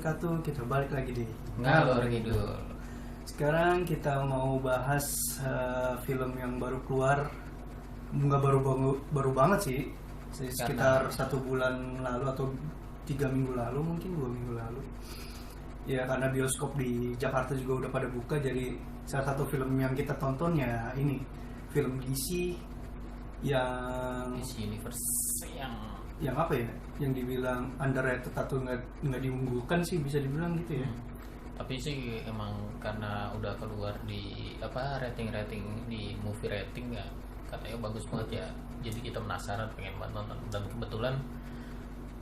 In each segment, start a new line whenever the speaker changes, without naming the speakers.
wabarakatuh. Kita balik lagi di
Ngalor Ngidul.
Sekarang kita mau bahas film yang baru keluar. Nggak baru banget sih. Sekitar 1 bulan lalu atau 3 minggu lalu, mungkin 2 minggu lalu. Ya karena bioskop di Jakarta juga udah pada buka, jadi salah satu film yang kita tonton ya ini film DC yang
DC Universe
yang apa ya, yang dibilang underrated atau nggak diunggulkan sih, bisa dibilang gitu ya.
Tapi sih emang karena udah keluar di rating di movie rating ya, katanya bagus banget ya. Jadi kita penasaran pengen banget nonton, dan kebetulan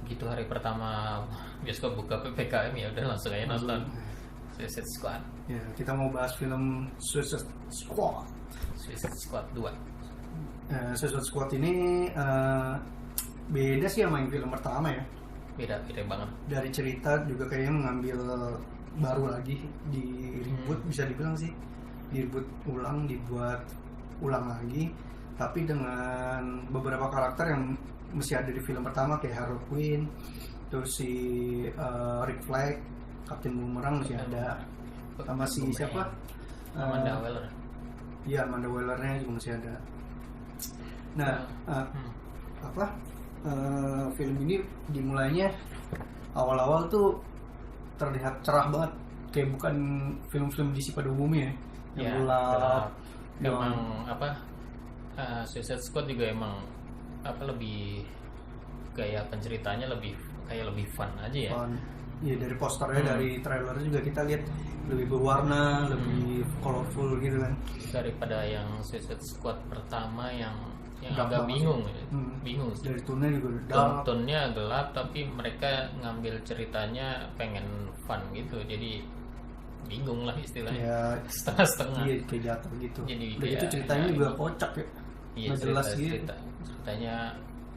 gitu hari pertama bioskop buka PPKM ya udah langsung aja nonton Suicide Squad.
Ya, kita mau bahas film Suicide Squad.
Suicide Squad 2.
Suicide Squad ini beda sih sama yang film pertama ya.
Beda banget.
Dari cerita juga kayaknya mengambil baru lagi, di reboot bisa dibilang sih. Dibuat ulang lagi, tapi dengan beberapa karakter yang masih ada di film pertama kayak Harley Quinn, terus si Rick Flag, Captain Boomerang masih ada, sama si siapa?
Amanda Waller.
Iya, Amanda Waller-nya juga masih ada. Nah, film ini dimulainya awal-awal tuh terlihat cerah banget, kayak bukan film-film DC pada umumnya yang gelap.
Emang Suicide Squad juga emang lebih gaya penceritanya lebih fun aja ya.
Fun. Iya, dari posternya, dari trailer juga kita lihat lebih berwarna, lebih colorful gitu kan.
Daripada yang Suicide Squad pertama yang
Agak
agak bingung, bingung sih.
Dari tone juga udah dark.
Tontonnya gelap, tapi mereka ngambil ceritanya pengen fun gitu, jadi bingung lah istilahnya.
Ya,
setengah-setengah.
Iya, kayak jatuh gitu.
Jadi
udah gitu
kayak,
ceritanya juga kocak ya.
Iya,
Nggak jelas gitu.
ceritanya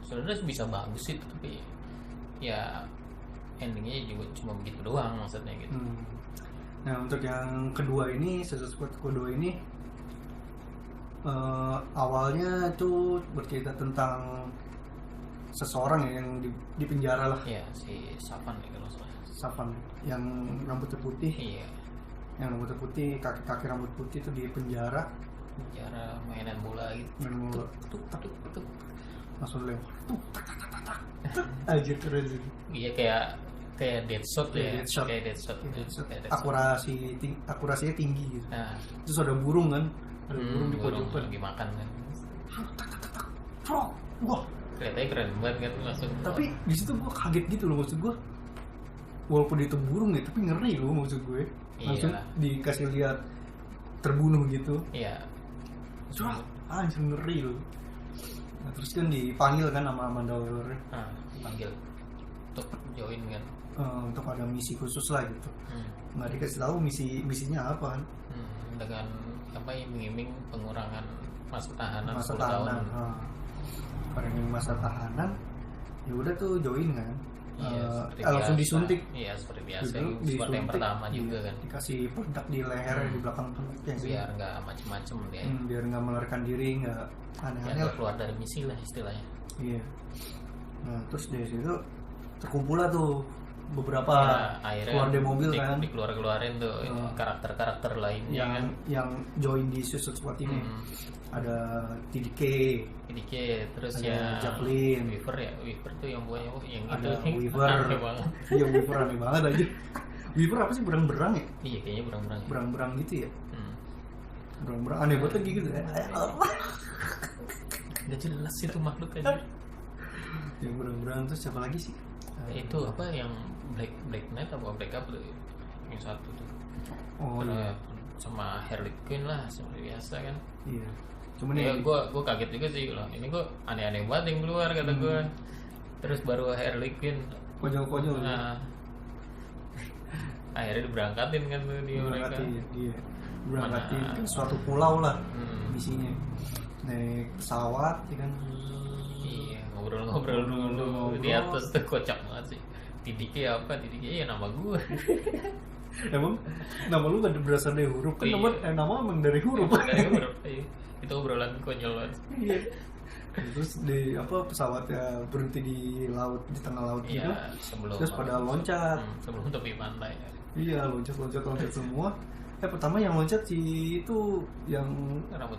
sebenarnya bisa bagus sih, tapi ya endingnya juga cuma begitu doang maksudnya gitu.
Nah, untuk yang kedua ini, Suicide Squad kedua ini awalnya tuh bercerita tentang seseorang yang di penjara lah.
Iya, si Savan ya kalau salah.
Savan yang rambutnya putih.
Iya.
Yang rambutnya putih, kaki rambut putih itu di penjara.
Penjara mainan bola gitu.
Main bola.
Tuk.
Langsung lewat. Aja keren sih.
Iya, kayak Deadshot ya. Kayak Deadshot.
Akurasinya tinggi gitu.
Nah,
Terus ada burung kan? Ada burung di
burung
pojokan.
lagi makan kan.
Wah.
Kelihatannya keren banget kan langsung.
Tapi di situ gue kaget gitu loh, maksud gue. Walaupun itu burung ya, tapi ngeri loh maksud gue. Langsung dikasih lihat terbunuh gitu.
Iya.
Langsung ngeri loh. Nah, terus kan dipanggil kan sama Amanda Waller.
Dipanggil untuk join kan.
Untuk ada misi khusus lah gitu. Nggak dikasih tahu misinya apa kan.
Dengan iming-iming pengurangan masa tahanan
Masa
10
tahanan.
tahun.
Karena ini masa tahanan, ya udah tuh join kan.
Iya,
langsung
biasa.
disuntik.
Iya, seperti biasa.
Disuntik,
Seperti yang pertama juga kan.
Dikasih peledak di leher, di belakang peleknya sih.
Biar nggak macem-macem dia.
Biar nggak melarikan diri, nggak aneh-aneh
Biar
lah.
keluar dari misi lah istilahnya.
Iya. Nah, terus dari situ terkumpul lah tuh beberapa
akhirnya
keluar dari mobil kan.
Dikeluarin tuh karakter-karakter lainnya kan.
Yang join di Suicide Squad ini. Ada TDK,
terus
ada
ya
Jacqueline,
Weaver tuh yang buahnya yang
ada
itu
Weaver.
aneh banget.
Iya, Weaver aneh banget aja. Weaver apa sih, berang-berang ya?
Iya, kayaknya berang-berang.
Berang-berang gitu ya. Berang-berang aneh banget lagi gitu ya.
Gak jelas itu makhluk aja.
Yang berang-berang. Terus siapa lagi sih?
Itu apa yang Black Knight apa Black apa tuh? Yang satu tuh. Sama Harley Quinn lah seperti biasa kan.
Iya. Cuman
ya gue kaget juga sih loh. Ini gue aneh-aneh banget yang keluar kata gue. Terus baru Harley Quinn.
Konyol-konyol.
Nah, akhirnya diberangkatin kan tuh dia mereka.
Iya. Berangkatin ke suatu pulau lah misinya. Naik pesawat, ya kan.
Iya, ngobrol-ngobrol dulu di atas tuh kocak banget sih. TDK apa? TDK ya nama gue.
Emang nama lu gak berasal dari huruf kan? Nama emang dari huruf.
Dari huruf. Itu obrolan konyol banget.
Iya. Terus di apa pesawatnya berhenti di laut, di tengah laut gitu.
Iya, sebelum
Terus pada loncat.
sebelum tepi pantai.
Iya, loncat semua. Pertama yang loncat si itu yang
Rambut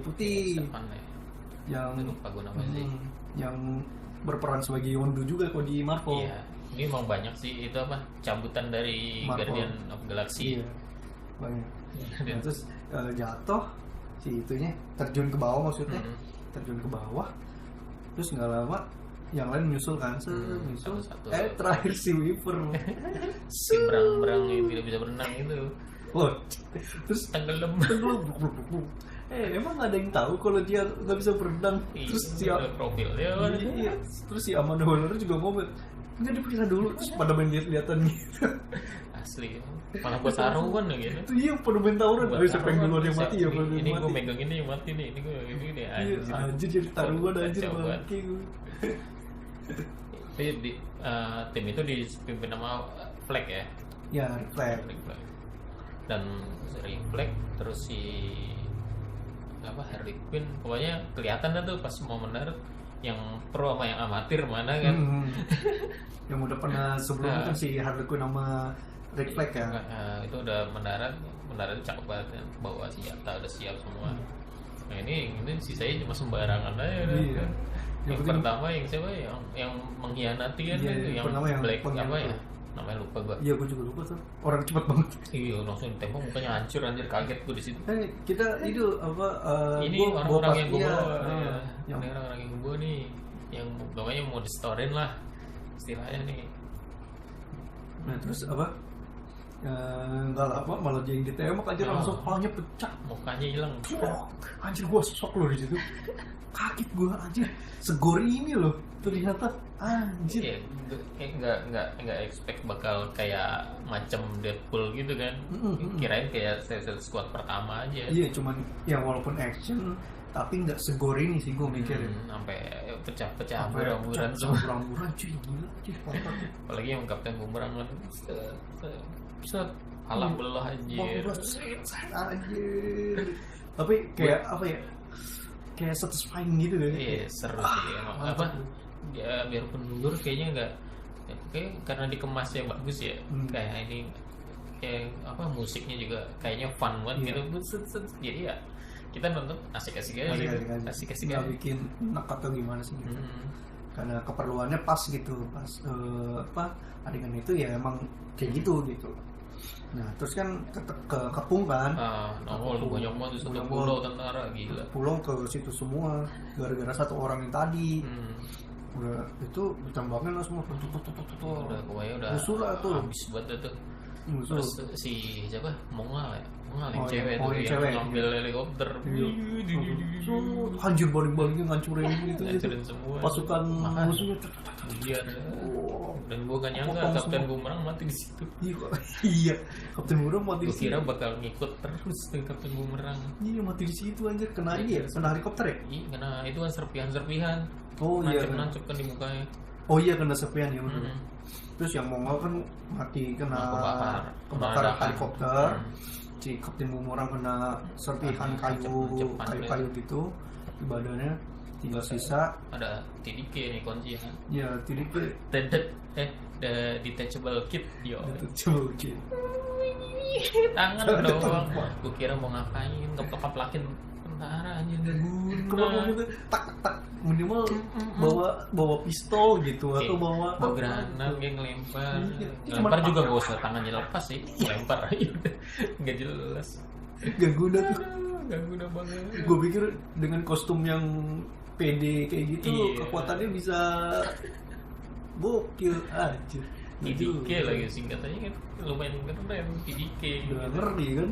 putih. Stefan ya.
yang
Lupa gue namanya sih.
yang berperan sebagai Yondu juga kok di Marvel.
Iya. Ini emang banyak sih itu apa? Cabutan dari
Marvel.
Guardian of Galaxy.
Iya, banyak.
Dan-
Nah, terus jatuh si itunya, terjun ke bawah maksudnya.
Mm.
Terjun ke bawah. Terus nggak lama yang lain menyusul kan, menyusul.
satu-satu.
Terakhir si Weaver.
Si berang-berang yang tidak bisa berenang itu
Loh, terus
tenggelam.
emang ada yang tahu kalau dia nggak bisa berenang? Terus si
Iya, profil dia kan.
iya, terus si Amanda Waller juga ngomong, nggak diperiksa dulu, terus pada main lihat-lihatan gitu.
Asli. Malah buat taruhan ya gitu.
Itu iya pada main tawuran,
Buat
siapa yang duluan yang mati ya,
ini,
yang
ini gue
mati.
megang ini yang mati nih, ini gue ini
Iya, anjir jadi taruhan anjir
Kacau banget.
bangke gue.
Tapi di, tim itu dipimpin sama Flag ya.
Ya, reflect.
Rick Flag. Dan Rick Flag terus si apa Harley Quinn, pokoknya kelihatan dah tuh pas mau mendarat yang pro sama yang amatir mana kan.
Yang udah pernah sebelumnya kan si Harley Quinn sama Rick Flag ya.
Itu udah mendarat cakep banget kan, bawa senjata udah siap semua. Nah ini sisanya cuma sembarangan aja.
Iya.
Yang
penting-
pertama yang siapa yang mengkhianati kan,
Iya,
itu yang
pertama yang
Black apa
pengkhianat.
ya namanya lupa gua.
Iya, gue juga lupa tuh. Orang cepet banget.
Iya langsung ditembak mukanya hancur anjir, kaget gua di situ.
Kita itu apa?
Ini
gua
orang-orang
pas-
yang gua
iya,
bawa,
iya.
ya. Ini orang-orang yang gua nih, yang pokoknya mau distorin lah istilahnya nih.
Nah terus apa? Enggak lah, apa malah dia yang ditembak aja langsung kepalanya pecah.
Mukanya hilang.
Anjir gua shock loh di situ. Kaget gua anjir. Segori ini loh ternyata anjir.
Iya, kayak nggak expect bakal kayak macam Deadpool gitu kan. Kirain kayak Suicide Squad pertama aja.
Iya, cuman ya walaupun action tapi nggak segori ini sih gua mikirin.
Sampai pecah-pecah
Sampai
buram-buram
pecah,
semua.
buram-buram cuy, gila cuy, parah.
Apalagi yang Kapten Boomerang kan set alah belah anjir.
Anjir. Tapi kayak apa ya? Kayak satisfying gitu kan.
Iya seru sih emang apa
mantap.
ya biarpun mundur kayaknya enggak ya, kayak karena dikemasnya bagus ya. Kayak ini kayak apa musiknya juga kayaknya fun banget
Iya.
gitu. Jadi ya kita nonton asik-asik aja gitu. Asik-asik
nggak
aja.
bikin enak atau gimana sih gitu.
Hmm.
Karena keperluannya pas gitu, pas apa adegan itu ya emang kayak gitu. Nah terus kan kepung kan,
nongol banyak banget di satu
Banyak
pulau
banget.
tentara gila.
pulang ke situ semua gara-gara satu orang yang tadi
Hmm.
udah itu ditembaknya lah semua
Udah pokoknya udah
musuh lah tuh.
habis banget tuh.
musuh.
Terus si siapa Mongal ya? Mongal yang
Oh,
cewek
yang
tuh yang
cewek.
ngambil helikopter.
Iya. Hancur balik-baliknya ngancurin gitu
Ngancurin semua.
pasukan
Makanya.
musuhnya.
Iya.
Wow.
Dan gue gak nyangka
Potong
Kapten
semua.
Boomerang mati di situ.
Iya, Kapten Boomerang mati
Gue
di situ.
kira bakal ngikut terus tuh Kapten Boomerang.
Iya, mati di situ anjir, kena ini ya, kena helikopter ya?
Ih, kena itu kan serpihan-serpihan.
Oh iya.
Nancep kan di mukanya.
Oh iya, kena serpihan ya betul.
Hmm.
Terus yang Mongol kan mati kena
Kebakar.
kebakar
Ledakan.
helikopter.
Hmm.
Si Kapten Boomerang kena serpihan
Nancep-nancepan
kayu gitu di badannya. Tinggal sisa
Ada TDK nih kuncinya.
ya tidik
The detachable kit yo.
coba gitu.
Tangan
Ada
doang.
tangan.
Gue kira mau ngapain, keplakin tentara aja gak
Kemarin
guna.
gitu tak minimal bawa pistol gitu atau bawa
bawa granat kayak ngelempar.
Iya.
Ngelempar
Cuman
juga
pakai-
gak usah tangannya lepas sih, lempar aja udah. Gak jelas.
gak guna tuh.
Gak guna banget.
Gue pikir dengan kostum yang pede kayak gitu
Iya.
kekuatannya bisa gokil aja.
TDK lagi singkatannya kan lumayan keren TDK.
Udah ngeri kan.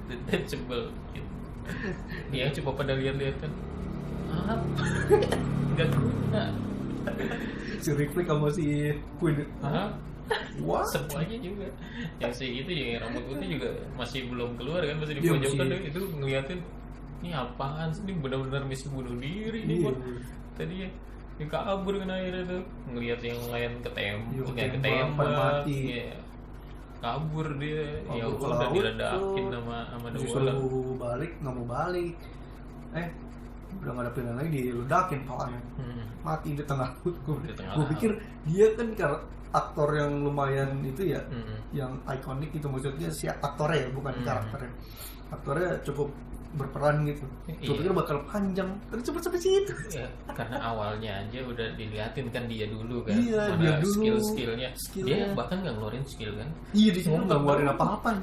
Detachable kit. Ya coba pada lihat-lihat kan. Ah, gak guna.
Si Reflect sama si Queen.
Hah?
Wah.
Semuanya juga yang si itu ya yang rambut putih juga masih belum keluar kan, masih di
Iya,
pojokan
masih.
itu ngeliatin ini apaan sih, ini benar-benar misi bunuh diri nih
Iya.
Bang. Tadi ya dia kabur kan akhirnya tuh ngeliat yang lain
Iya,
ketembak
ketembak, pada mati.
ya. Kabur dia ya
Kabur ke
udah
laut
diledakin
tuh.
sama The
Disuruh
Waller.
balik nggak mau balik. udah nggak ada pilihan lagi, diledakin palanya, mati di tengah.
Di tengah
Gue
laut.
pikir dia kan aktor yang lumayan itu ya, yang ikonik itu, maksudnya si aktornya ya, bukan karakternya. Aktornya cukup berperan gitu. Gue pikir bakal panjang, tapi cepet sampai situ.
Ya, karena awalnya aja udah diliatin kan dia dulu kan,
Iya,
mana
dia dulu.
skillnya. Dia bahkan nggak ngeluarin skill kan.
Iya, di sini nggak ngeluarin apa-apa.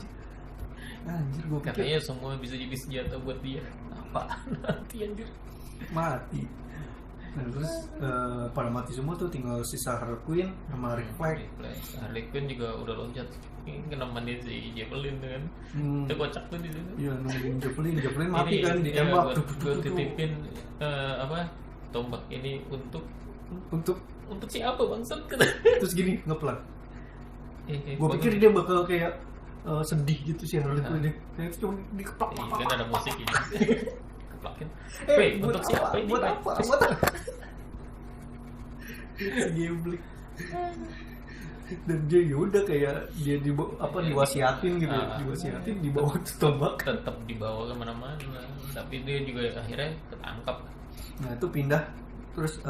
Anjir, gue pikir
Katanya semua bisa jadi senjata buat dia. Apaan nanti anjir?
mati. Nah, terus pada mati semua tuh, tinggal sisa Harley Quinn sama Rick Flag.
Harley Quinn juga udah loncat nemenin si Javelin kan. Itu kocak tuh di situ.
Iya, nungguin Javelin mati kan, ditembak.
Gue titipin apa tombak ini
Untuk
siapa bangsat?
terus gini ngeplan. Gue pikir dia bakal kayak sedih gitu sih Harley Quinn. Itu cuma dikeplak.
Iya kan ada musik ini. Keplakin.
Buat
Untuk siapa ini?
Buat apa? Buat apa? Geblek. Dan dia yaudah kayak dia diwasiatin gitu, diwasiatin dibawa ke tombak.
Tetap dibawa kemana-mana, tapi dia juga akhirnya ketangkap.
Nah itu pindah terus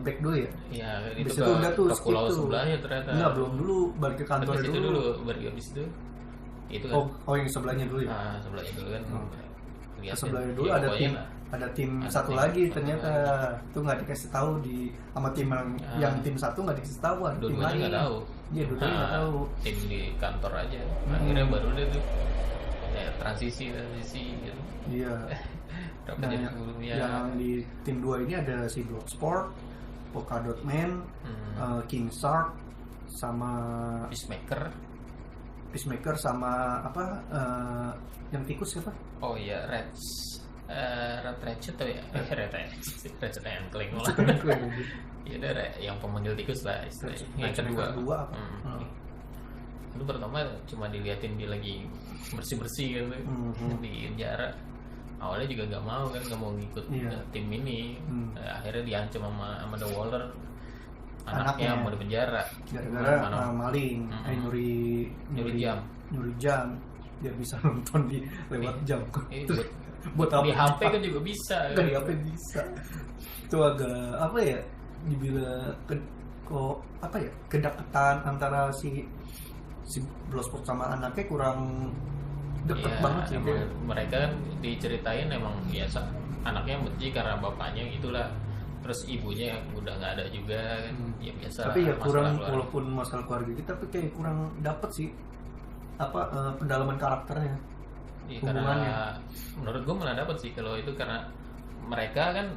back dulu ya.
Ya
Habis
itu
itu udah tuh
ke pulau
skip tuh.
sebelahnya ternyata.
Enggak, belum dulu, balik ke kantor
Habis itu
dulu.
baru habis itu kan.
Oh yang sebelahnya dulu ya.
Sebelahnya dulu kan.
Ke sebelahnya dulu ada tim satu lagi ternyata itu nggak dikasih tahu sama tim yang tim satu nggak dikasih tahu, tim
dua-duanya
lain
nggak tahu.
Iya, dua-duanya nggak tahu.
Tim di kantor aja. Akhirnya baru dia tuh ya, transisi gitu.
Iya.
Berapa
Nah,
jadi sebelumnya?
yang di tim 2 ini ada si Bloodsport, Polka Dot Man, King Shark, sama Peacemaker sama apa yang tikus siapa?
Oh iya, Red Ratchet tuh ya? Ratchet and Clank lah. Ya ada yang pemanggil tikus lah istilahnya. Yang kedua
apa?
Itu pertama cuma diliatin dia lagi bersih-bersih gitu di penjara. Awalnya juga nggak mau kan, nggak mau ngikut tim ini. Akhirnya diancam sama The Waller, anaknya mau di penjara
gara-gara maling, nyuri jam biar bisa nonton lewat jam. Buat
di HP kan juga bisa.
Di HP bisa. Itu agak apa ya? Dibilang kedekatan antara si Bloodsport sama anaknya kurang deket banget sih.
Mereka kan diceritain emang biasa anaknya benci karena bapaknya gitulah, terus ibunya udah nggak ada juga kan. Ya biasa.
Tapi ya kurang, walaupun masalah keluarga kita, tapi kayak kurang dapet sih pendalaman karakternya, hubungannya.
Karena menurut gue malah dapet sih kalau itu, karena mereka kan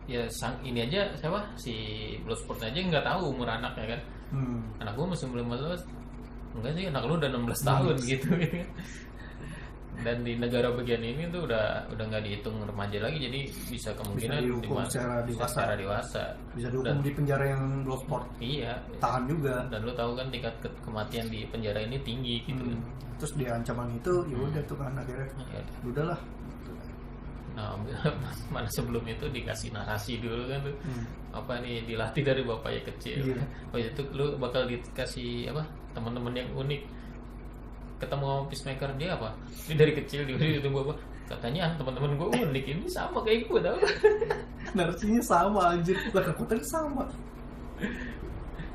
ya ini aja siapa si Bloodsport aja nggak tahu umur anaknya kan. Anak gue masih belum masuk. Enggak sih, anak lu udah 16 tahun gitu kan. Dan di negara bagian ini tuh udah nggak dihitung remaja lagi, jadi bisa kemungkinan
bisa dihukum secara dewasa. Bisa dihukum di penjara yang Bloodsport.
Iya.
Tahan juga.
Dan lu tahu kan tingkat kematian di penjara ini tinggi gitu kan.
Terus di ancaman itu ya udah tuh kan akhirnya. Udahlah.
Nah, mana sebelum itu dikasih narasi dulu kan tuh. Apa nih, dilatih dari bapaknya kecil.
Iya.
Oh itu lu bakal dikasih apa? Teman-teman yang unik. Ketemu sama Peacemaker, dia apa? Dia dari kecil dia itu apa? Katanya teman-teman gue unik, ini sama kayak gue tau.
Narasinya sama anjir, lah kekuatannya sama.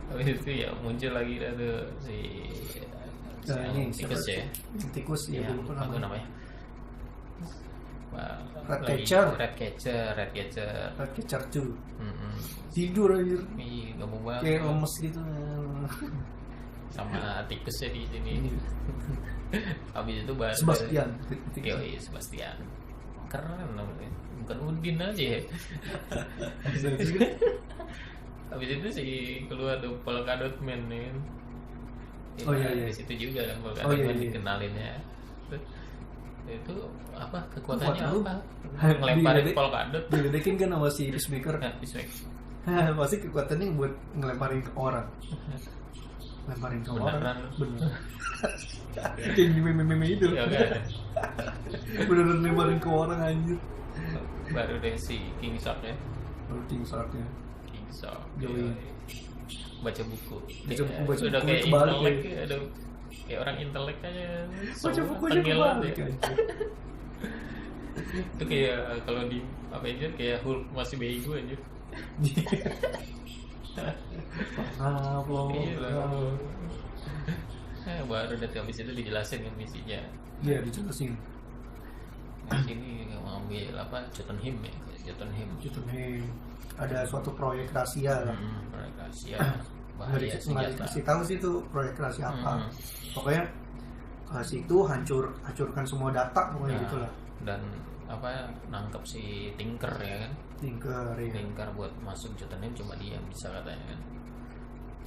Habis itu ya muncul lagi ada si tikus ya.
Tikus ya,
apa namanya?
Red Catcher tuh. Tidur anjir.
Iya, gampang banget.
Kayak lemes gitu.
Sama tikusnya di sini. Habis itu
Sebastian.
Iya, Sebastian. Keren namanya. Bukan Udin aja ya. Habis itu sih keluar tuh Polka Dot Man nih.
Oh iya.
Di situ juga kan Polka Dot Man dikenalinnya. Itu apa kekuatannya apa? Ngelemparin Polka Dot.
Diledekin kan sama si Peacemaker. Pasti kekuatannya buat ngelemparin ke orang. Lemparin ke orang. Bener. Kayak di meme itu.
Ya kan.
Beneran lemparin ke orang anjir.
Baru deh si King Shark ya.
Baru King Shark.
Baca buku.
Baca
udah
buku
kayak
kebalik.
intelek, ada kayak orang intelek aja.
Baca buku aja kebalik.
Itu kayak kalau di Avenger kayak Hulk masih bego anjir.
Maaf lo.
Iya lah. Baru nanti habis itu dijelasin kan misinya.
Iya, dijelasin.
Nah, sini ngambil apa? Jotunheim ya, Jotunheim.
Jotunheim. Ada suatu proyek rahasia lah.
Proyek rahasia.
Nggak
Bahaya senjata.
dikasih tahu sih itu proyek rahasia apa. Pokoknya si itu hancurkan semua data pokoknya
Nah,
gitulah.
Dan apa nangkep si Tinker ya kan?
Tinker ya.
Tinker buat masuk Jotunheim cuma dia yang bisa katanya kan.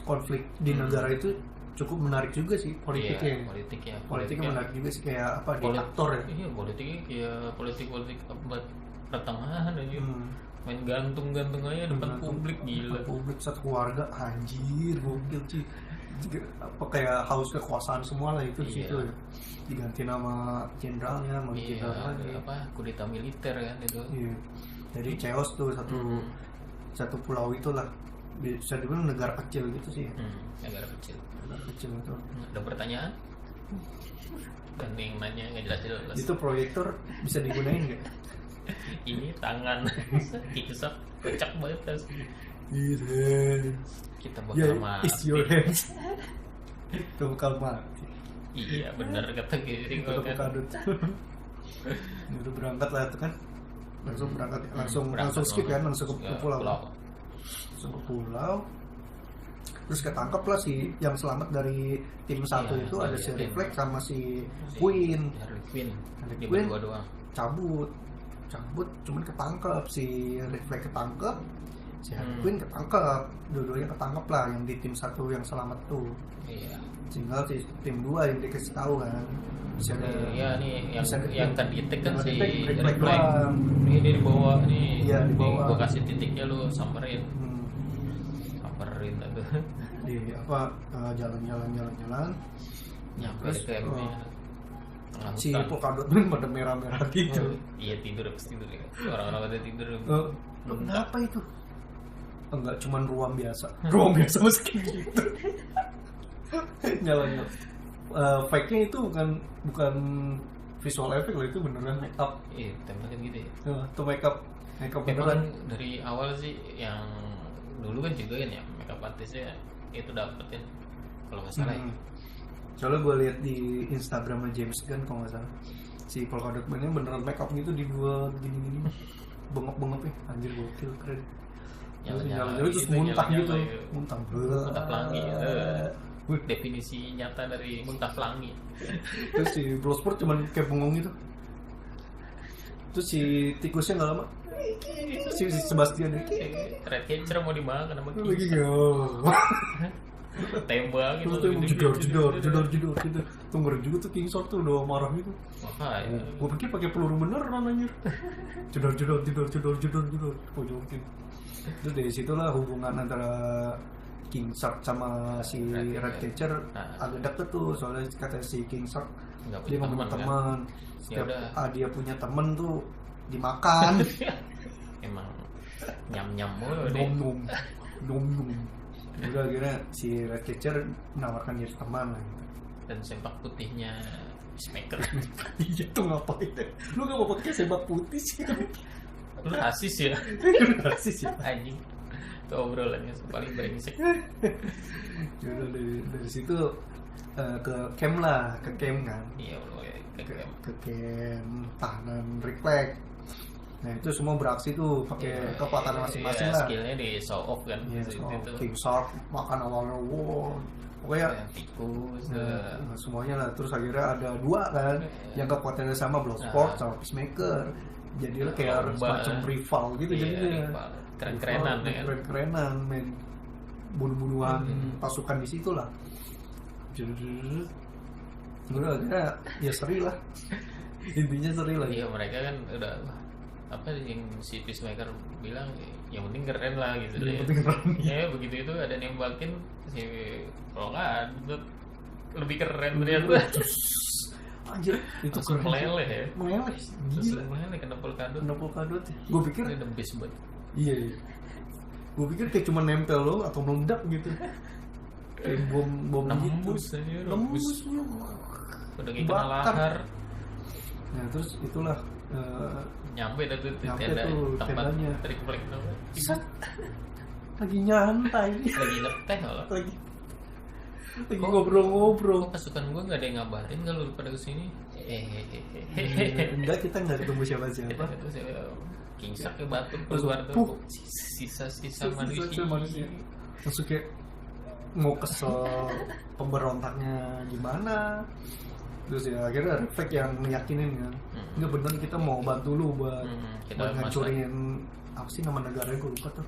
Konflik di negara itu cukup menarik juga sih politiknya.
Iya,
Politiknya menarik juga sih kayak apa diktator ya.
Iya, politiknya kayak politik abad pertengahan aja. Main gantung-gantung aja depan publik gila.
Publik satu keluarga anjir gokil sih. Apa kayak haus kekuasaan semua lah itu di situ ya. Diganti nama jenderalnya sama jenderal lagi.
Apa kudeta militer kan itu.
Iya. Jadi Chaos tuh satu pulau itulah. Bisa dibilang negara kecil gitu sih.
Negara kecil.
Negara kecil itu.
Ada pertanyaan? Dan yang nanya nggak jelas.
Itu proyektor bisa digunain nggak?
Ini tangan kisah kocak banget kan. Kita bakal mati.
It's your hands. Itu bakal mati.
Iya benar kata Giring
Itu
kan.
kadut. Udah berangkat lah itu kan. Langsung berangkat langsung skip kan langsung ke pulau. Langsung ke pulau. Terus ketangkep lah si yang selamat dari tim satu itu ada si Reflex sama si Queen.
Dia berdua doang.
Cabut cuman ketangkep si Reflex ketangkep, si Harley Quinn ketangkep, dua-duanya ketangkep lah yang di tim satu yang selamat tuh.
Iya.
Tinggal si tim 2 yang dikasih tahu kan. Bisa ada.
Iya nih yang terdetek kan si
Reflex.
Ini dia dibawa nih.
Iya, dibawa.
Gua kasih titiknya lu samperin. Samperin tuh.
Di apa jalan.
Nyampe
Terus,
ke campnya.
Si Polkadot pun pada merah-merah gitu.
Iya tidur habis tidur ya. Orang-orang pada tidur.
Kenapa itu? Enggak cuman ruang biasa. Ruang biasa meski gitu. Nyala. Fake-nya itu bukan visual effect loh, itu beneran make up.
Iya, template gitu ya.
Itu make up
Memang
beneran.
dari awal sih yang dulu kan juga kan ya make up artisnya itu dapetin kalau nggak salah ya.
Soalnya gue lihat di Instagramnya James Gunn kalau nggak salah si Polkadot Bandnya beneran make up gitu dibuat gini bengok-bengok anjir gokil keren. Nyala terus muntah gitu. Muntah
pelangi. Definisi nyata dari muntah pelangi.
Terus si Bloodsport cuman kayak bengong gitu. Terus si tikusnya nggak lama si Sebastian
Red Catcher mau dimakan sama
lagi
tembak gitu.
Jedor gitu. Tuh ngeri juga tuh King Shark tuh udah marah gitu.
Makanya
Gue pikir pakai peluru beneran anjir. Jedor. Oh jokin. Terus dari situlah hubungan antara King Shark sama si Red Catcher agak deket tuh, soalnya kata si King Shark dia nggak punya teman. Setiap dia punya temen tuh dimakan.
Emang nyam mulu deh.
Nom. Udah akhirnya si Red Catcher menawarkan dia teman lah gitu.
Dan sempak putihnya Peacemaker.
Iya tuh ngapain? Lu nggak mau pakai sepak putih sih?
Lu rasis ya?
Rasis ya?
Anjing. Itu obrolannya paling brengsek.
Udah dari situ ke camp kan?
Iya,
ke camp tahanan Reflex. Nah itu semua beraksi tuh pakai kekuatan masing-masing lah.
Skillnya di show off kan.
King Shark makan awalnya pokoknya
tikus.
semuanya lah. Terus akhirnya ada 2 kan yang kekuatannya sama, Bloodsport sama Peacemaker. Jadi kayak semacam rival gitu jadinya. Keren-kerenan main bunuh-bunuhan pasukan di situ lah. Udah akhirnya ya seri lah. Intinya seri lah.
Iya, mereka kan udah apa yang si Peacemaker bilang yang penting keren lah gitu deh. Ya begitu itu ada nembakin si kalau nggak lebih keren ternyata.
Anjir itu
keren. Meleleh ya.
Meleleh
kena Polkadot.
Gue pikir
ini the best banget.
Iya. Gue pikir kayak cuma nempel lo atau meledak gitu. Kayak bom
nembus
gitu. Nembus.
Udah kayak kena lahar.
Nah terus itulah
Nyampe dah tuh
Nyampe
tenda
tuh
tempat
tendanya.
triplek tuh.
Set. Lagi nyantai.
Lagi ngeteh malah.
lagi ngobrol-ngobrol.
Kok pasukan gue nggak ada yang ngabarin kalau lu pada kesini?
Enggak, kita nggak ketemu siapa-siapa.
Itu saya kingsak ke batu keluar tuh sisa-sisa manusia.
Maksud kayak mau kesel pemberontaknya gimana. Terus ya akhirnya refleks yang meyakinin kan. Enggak bener kita mau bantu lu buat
kita
ngancurin apa sih nama negaranya gue lupa tuh.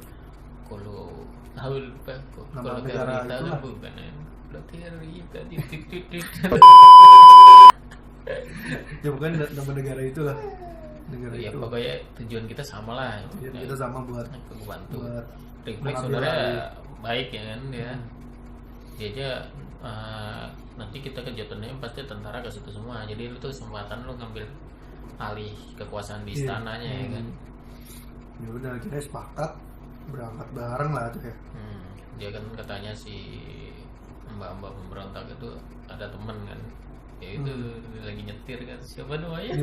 Kalau tahu lupa
Nama
kalau
negara
kita
itulah.
bukan kita titik
Ya bukan nama negara itulah. Negara
ya
itu.
pokoknya tujuan kita sama lah.
Ya, kita sama buat
bantu.
buat
Refleks
mengambil
sebenarnya
alih.
baik ya kan dia. Dia aja nanti kita kejahatannya pasti tentara ke situ semua. Jadi itu kesempatan lu ngambil alih kekuasaan di
Iya.
istananya ya kan.
Ya udah kita sepakat berangkat bareng lah tuh ya.
Dia kan katanya si mbak-mbak pemberontak itu ada temen kan. Ya itu lagi nyetir kan. Siapa namanya?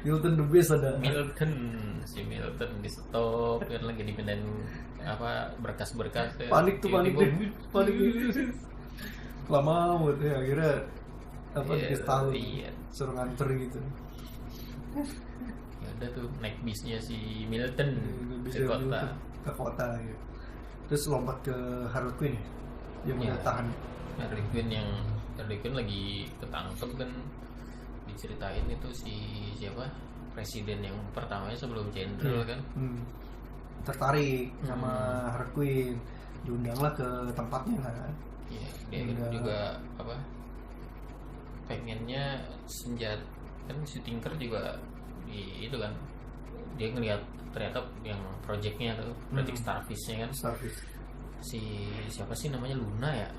Milton the best ada.
Milton. Si Milton di stop kan lagi dipindahin apa berkas-berkas ya.
Panik tuh panik deh.
Tiba-tiba,
Panik. Lama banget ya akhirnya apa
Iya,
dikasih tahu
iya.
suruh nganter gitu.
Ya udah tuh naik bisnya si Milton
Bisa
ke kota.
ke kota ya. Terus lompat ke Harley Quinn ya. Yang
Iya.
udah tahan.
Harley Quinn lagi ketangkep kan, diceritain itu si siapa presiden yang pertamanya sebelum jenderal kan.
Tertarik sama Harley Quinn, diundanglah ke tempatnya kan.
Iya, dia kan juga apa pengennya senjata kan si Tinker juga di itu kan dia ngelihat ternyata yang projectnya tuh project Starfish-nya kan
Starfish.
si siapa sih namanya Luna ya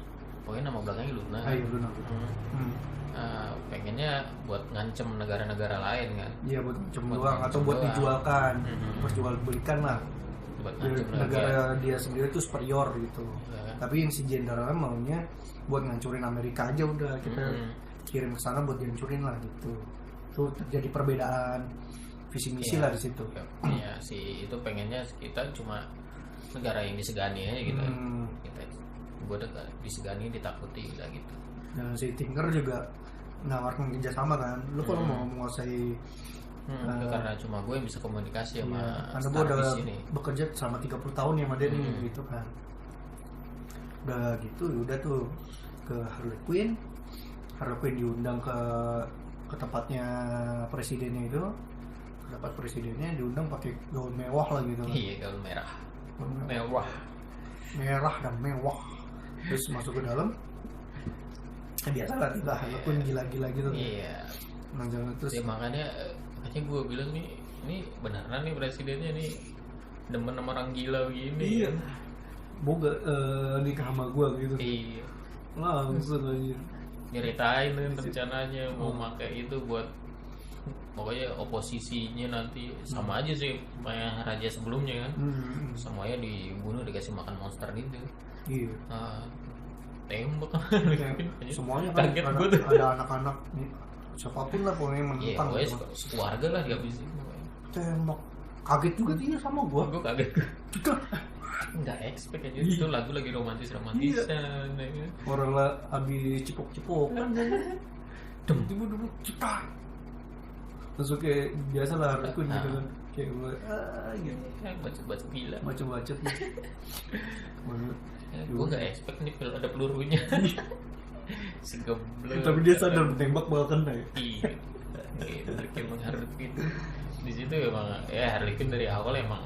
pokoknya nama belakangnya Luna.
Ayo Luna.
Pengennya buat ngancem negara-negara lain kan
Iya buat ngancem
Buat
doang atau
ngancem
buat
doang.
dijualkan, perjualbelikan lah.
buat
Biar
ngancem
negara dia sendiri tuh superior gitu.
Ya kan?
Tapi yang si jenderalnya maunya buat ngancurin Amerika aja udah kita kirim ke sana buat dihancurin lah gitu. Tuh terjadi perbedaan visi misi
Iya.
lah di situ.
Ya si itu pengennya kita cuma negara yang disegani aja gitu. Kita gue udah disegani ditakuti lah gitu.
Dan si Tinker juga nawarkan kerjasama kan. Lu kalau mau menguasai
Karena cuma gue yang bisa komunikasi sama
karena gue udah
Starfish ini.
bekerja selama 30 tahun ya sama dia nih gitu kan. Udah gitu udah tuh ke Harley Quinn diundang ke tempatnya presidennya itu. Ke tempat presidennya diundang pakai gaun mewah lah gitu kan.
Iya gaun merah. Mewah.
Merah dan mewah. Terus masuk ke dalam. Biasa lah tiba Harley Quinn gila-gila gitu.
Iya.
Nah, terus
Ya, makanya gue bilang ini beneran nih presidennya nih demen sama orang gila begini.
iya. Boga nikah sama gua gitu.
Iya.
Langsung aja.
Nyeritain kan rencananya mau pakai itu buat pokoknya oposisinya nanti sama aja sih kayak raja sebelumnya kan. Semuanya dibunuh dikasih makan monster gitu.
Iya.
Tembak
Semuanya kan
kaget
ada,
gue tuh.
ada anak-anak siapapun lah pokoknya
Iya,
menentang
pokoknya
gitu.
sekeluarga lah dihabisin.
Tembak. Kaget juga dia sama gua.
Gue kaget. Nggak expect aja itu lagu lagi romantisan ya kan?
Orang lah habis cipok-cipok kan. Tiba-tiba dulu cepat. Langsung kayak biasa lah Harley gitu kan. Kayak gue gitu.
Bacot-bacot gila.
Macam-macam.
Gue nggak expect nih ada pelurunya. Segeblek.
Tapi dia sadar menembak bakal kena ya.
Iya. Harley Quinn menghargai itu. Di situ emang ya Harley Quinn dari awal emang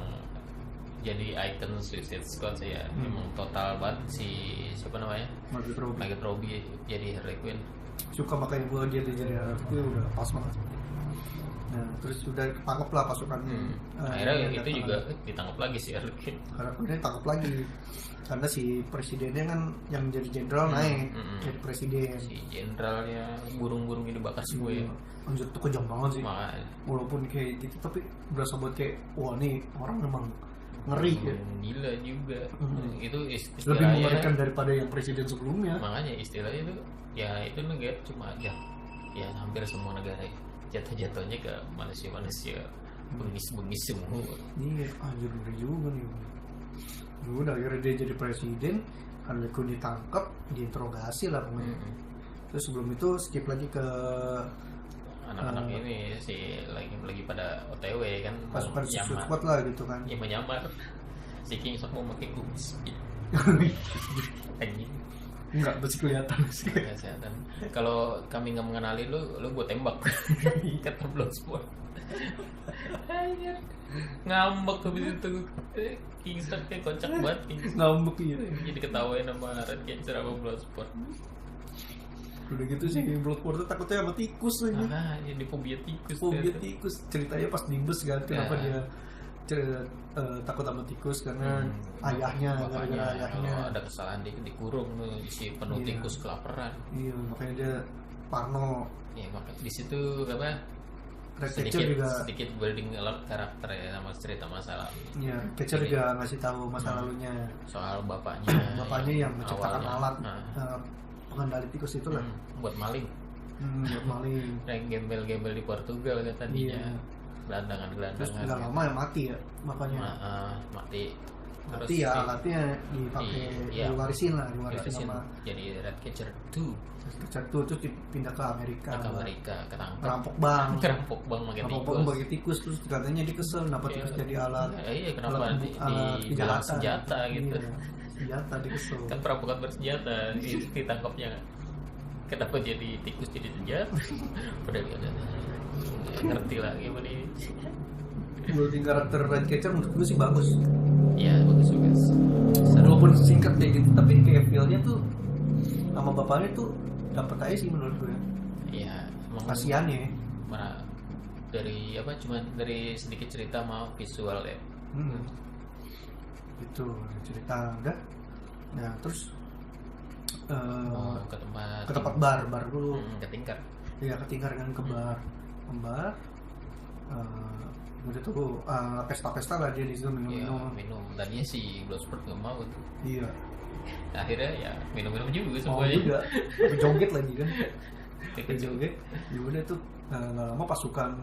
jadi icon Suicide Squad sih ya. Emang total banget si siapa namanya? Margot Robbie jadi Harley Quinn.
Suka makanya gue dia jadi Harley Quinn udah pas banget. Nah, terus udah ketangkep lah pasukan.
Akhirnya itu juga ditangkap lagi si Harley Quinn.
Harley Quinn tangkap lagi. Karena si presidennya kan yang jadi jenderal naik jadi presiden.
Si jenderalnya burung-burung ini bakar semua ya.
Anjir tuh kejam banget sih.
Makanya.
Walaupun kayak gitu tapi berasa buat kayak wah nih orang memang ngeri ya.
Gila juga. Itu
Lebih
istilahnya
mengerikan daripada yang presiden sebelumnya.
makanya istilahnya itu ya itu negara cuma aja ya hampir semua negara ya. jatuh-jatuhnya ke manusia-manusia bengis-bengis semua.
Iya, anjir ngeri juga nih. Udah akhirnya dia jadi presiden, Harley Quinn ditangkap, diinterogasi lah pokoknya. Terus sebelum itu skip lagi ke
Anak-anak ini si lagi pada OTW kan, mau
pasukan
nyamar.
Suicide Squad lah gitu kan.
Ya menyamar. Si King Shark mau pakai kumis. Anjing.
Enggak, masih kelihatan sih.
Kesehatan. Kalau kami nggak mengenali lu gue tembak. Kata Bloodsport. Anjir. Ngambek habis itu. King Shark kayak kocak banget.
Ngambek ya.
Jadi ketawain sama Red Catcher sama Bloodsport.
Udah gitu sih Bloodsport tuh takutnya sama tikus lagi.
Jadi fobia tikus.
Fobia tikus. Ceritanya pas di bus kan, kenapa dia takut sama tikus karena ayahnya, gara-gara ayahnya
ada kesalahan dikurung tuh, isi penuh tikus kelaparan.
Iya, makanya dia parno.
Ya makanya di situ apa?
Red Catcher juga
sedikit building karakter ya sama cerita masalah.
Iya, Catcher juga ngasih tahu masa lalunya
soal bapaknya
yang menciptakan alat pengendali tikus itu lah.
Buat maling.
Buat maling.
Yang gembel-gembel di Portugal kan tadinya.
Iya.
Gelandangan.
Terus nggak lama ya mati ya bapaknya.
Mati.
Terus ya alatnya dipakai diwarisin sama
jadi Red Catcher 2.
Catcher 2 terus dipindah ke Amerika.
Ketangkap.
Perampok bank
pakai
tikus. Terus katanya dia kesel kenapa tikus jadi alat.
Iya, kenapa di senjata gitu.
Iya, senjata dia kesel.
Kan perampokan bersenjata ditangkapnya. Kenapa jadi tikus jadi senjata? Padahal dia ngerti lah gimana ini.
Building karakter Red Catcher menurut gue sih bagus.
Iya, bagus.
Walaupun singkat kayak gitu, tapi kayak feel-nya tuh sama bapaknya tuh dapet aja sih menurut gue.
Iya,
kasihan ya.
Mana dari apa? Cuma dari sedikit cerita sama visual ya.
Itu cerita udah. Nah terus
ke tempat
bar dulu.
Ke tingkat.
Iya, ke tingkat kan ke bar. Udah tuh pesta-pesta lah dia di situ minum.
Tadinya si Bloodsport nggak mau tuh.
Iya.
Akhirnya ya minum juga
semuanya.
Mau juga.
Joget lagi kan. Joget. Ya udah tuh nggak lama pasukan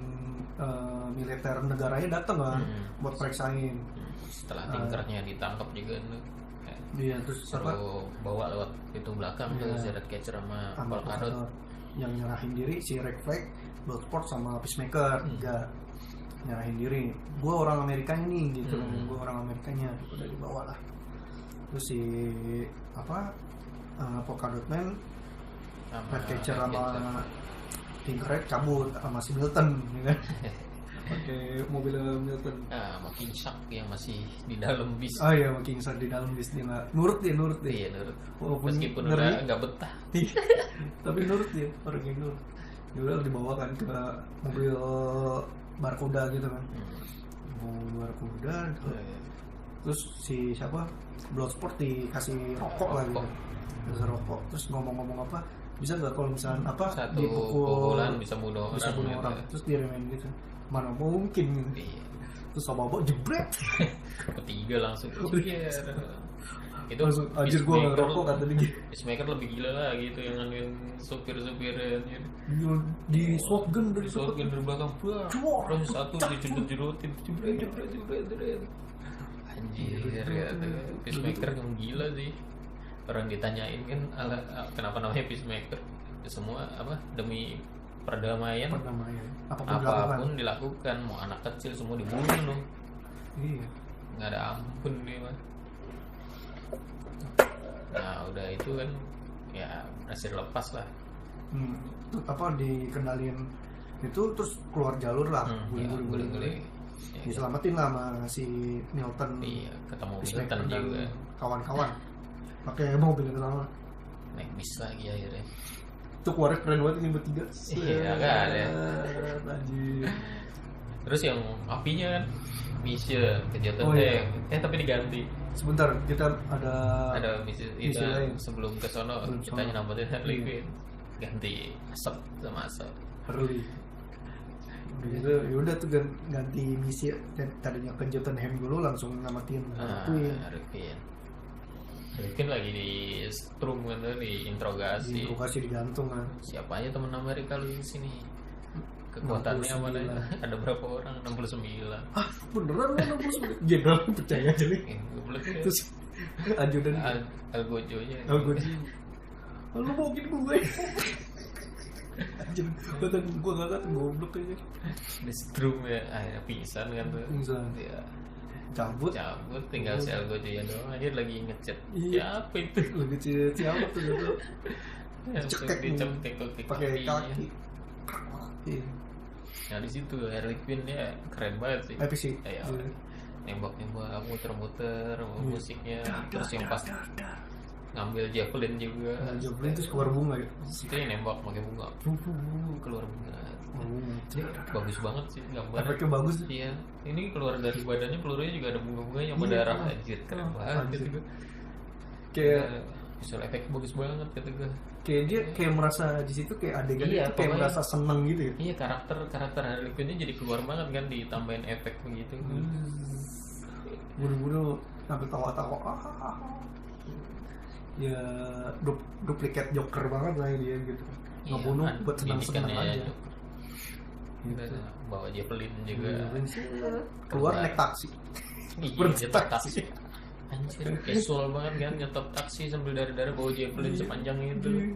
militer negaranya datang kan buat periksain.
Setelah tinkernya ditangkap juga tuh.
Iya, terus
bawa lewat pintu belakang tuh si Red Catcher sama Polkadot.
Yang nyerahin diri si Red Flag, Bloodsport sama Peacemaker enggak nyerahin diri. Gue orang Amerikanya nih gitu. Gue orang Amerikanya udah dibawa lah. Terus si Polkadot Man, Red Catcher sama Tinker cabut sama si Milton ya kan. Pakai mobil Milton.
Sama King Shark yang masih di dalam bis.
Oh iya, King Shark di dalam bis dia nggak nurut.
Iya, nurut. Meskipun udah nggak betah.
Tapi nurut dia, orang yang nurut. Dia udah dibawa kan ke mobil barkuda gitu kan. Mobil barkuda. Terus si siapa? Bloodsport dikasih rokok lagi. Dikasih rokok. Terus ngomong-ngomong apa? Bisa nggak kalau misalnya
satu
pukulan
bisa bunuh
orang. Terus dia remen gitu. Mana mungkin.
Iya.
Terus bawa jebret.
Ketiga langsung. Itu
langsung anjir gue ngerokok kata dia.
Peacemaker lebih gila lah gitu yang supir-supir
di shotgun dari
belakang. Terus satu dijerut-jerutin. Jebret. Anjir ya. Peacemaker yang gila sih. Orang ditanyain kan kenapa namanya Peacemaker? Semua demi perdamaian. Apapun dilakukan, mau anak kecil semua dibunuh loh.
Iya.
Nggak ada ampun nih mah. Nah udah itu kan ya berhasil lepas lah.
Dikendalin itu terus keluar jalur lah.
Guling-guling.
Diselamatin lah sama si Milton.
Iya, ketemu Milton juga.
Kawan-kawan. Pakai mobil yang sama.
Naik bis lagi akhirnya.
Itu keluarnya keren banget ini bertiga.
Iya kan ya.
Anjir.
Terus yang apinya kan mission kejatuhan tapi diganti.
Sebentar, kita ada
misi
lain.
Sebelum ke sono kita nyelamatin Harley Quinn. Ganti asap sama asap.
Harley. Udah tuh ganti misi. Tadinya kejutan Hem dulu langsung nyelamatin
Harley Quinn. Mungkin lagi di strum kan, di interogasi.
Digantung kan.
Siapa aja teman Amerika lu di sini? kekuatannya mana ya? Ada berapa orang? 69.
Ah, beneran kan 69? Jenderal percaya aja nih.
Goblok ya.
Terus ajudan
Algojo-nya.
gue lu mau gini gue. Anjir, gue gak goblok aja.
Di strum ya, akhirnya pisan kan tuh.
Pisan.
Ya,
Cabut
tinggal si Algojo-nya doang. Dia lagi ngechat.
Iya.
Siapa itu?
lagi siapa tuh gitu.
Cekek dicemek
pakai kaki. Iya.
Nah di situ Harley Quinn dia keren banget sih.
Epic sih.
Kayak nembak muter-muter musiknya, terus yang pas ngambil javelin juga.
Javelin terus keluar bunga ya.
Itu yang nembak pakai bunga. Keluar bunga. Bagus banget sih gambar.
Efeknya bagus.
Iya. Ini keluar dari badannya pelurunya juga ada bunga-bunga yang berdarah. Anjir keren banget gitu.
Kayak
visual efek bagus banget kata gue.
Kayak dia kayak merasa di situ kayak adegan itu kayak merasa seneng gitu ya.
Iya, karakter Harley Quinn-nya jadi keluar banget kan ditambahin efek begitu.
Buru-buru sampai tawa-tawa. Ya duplikat Joker banget lah dia gitu. Ngebunuh buat senang-senang aja.
Gitu. Bawa javelin juga.
Keluar naik taksi.
Iya, taksi. Anjir, casual banget kan nyetop taksi sambil dari bawa javelin sepanjang itu.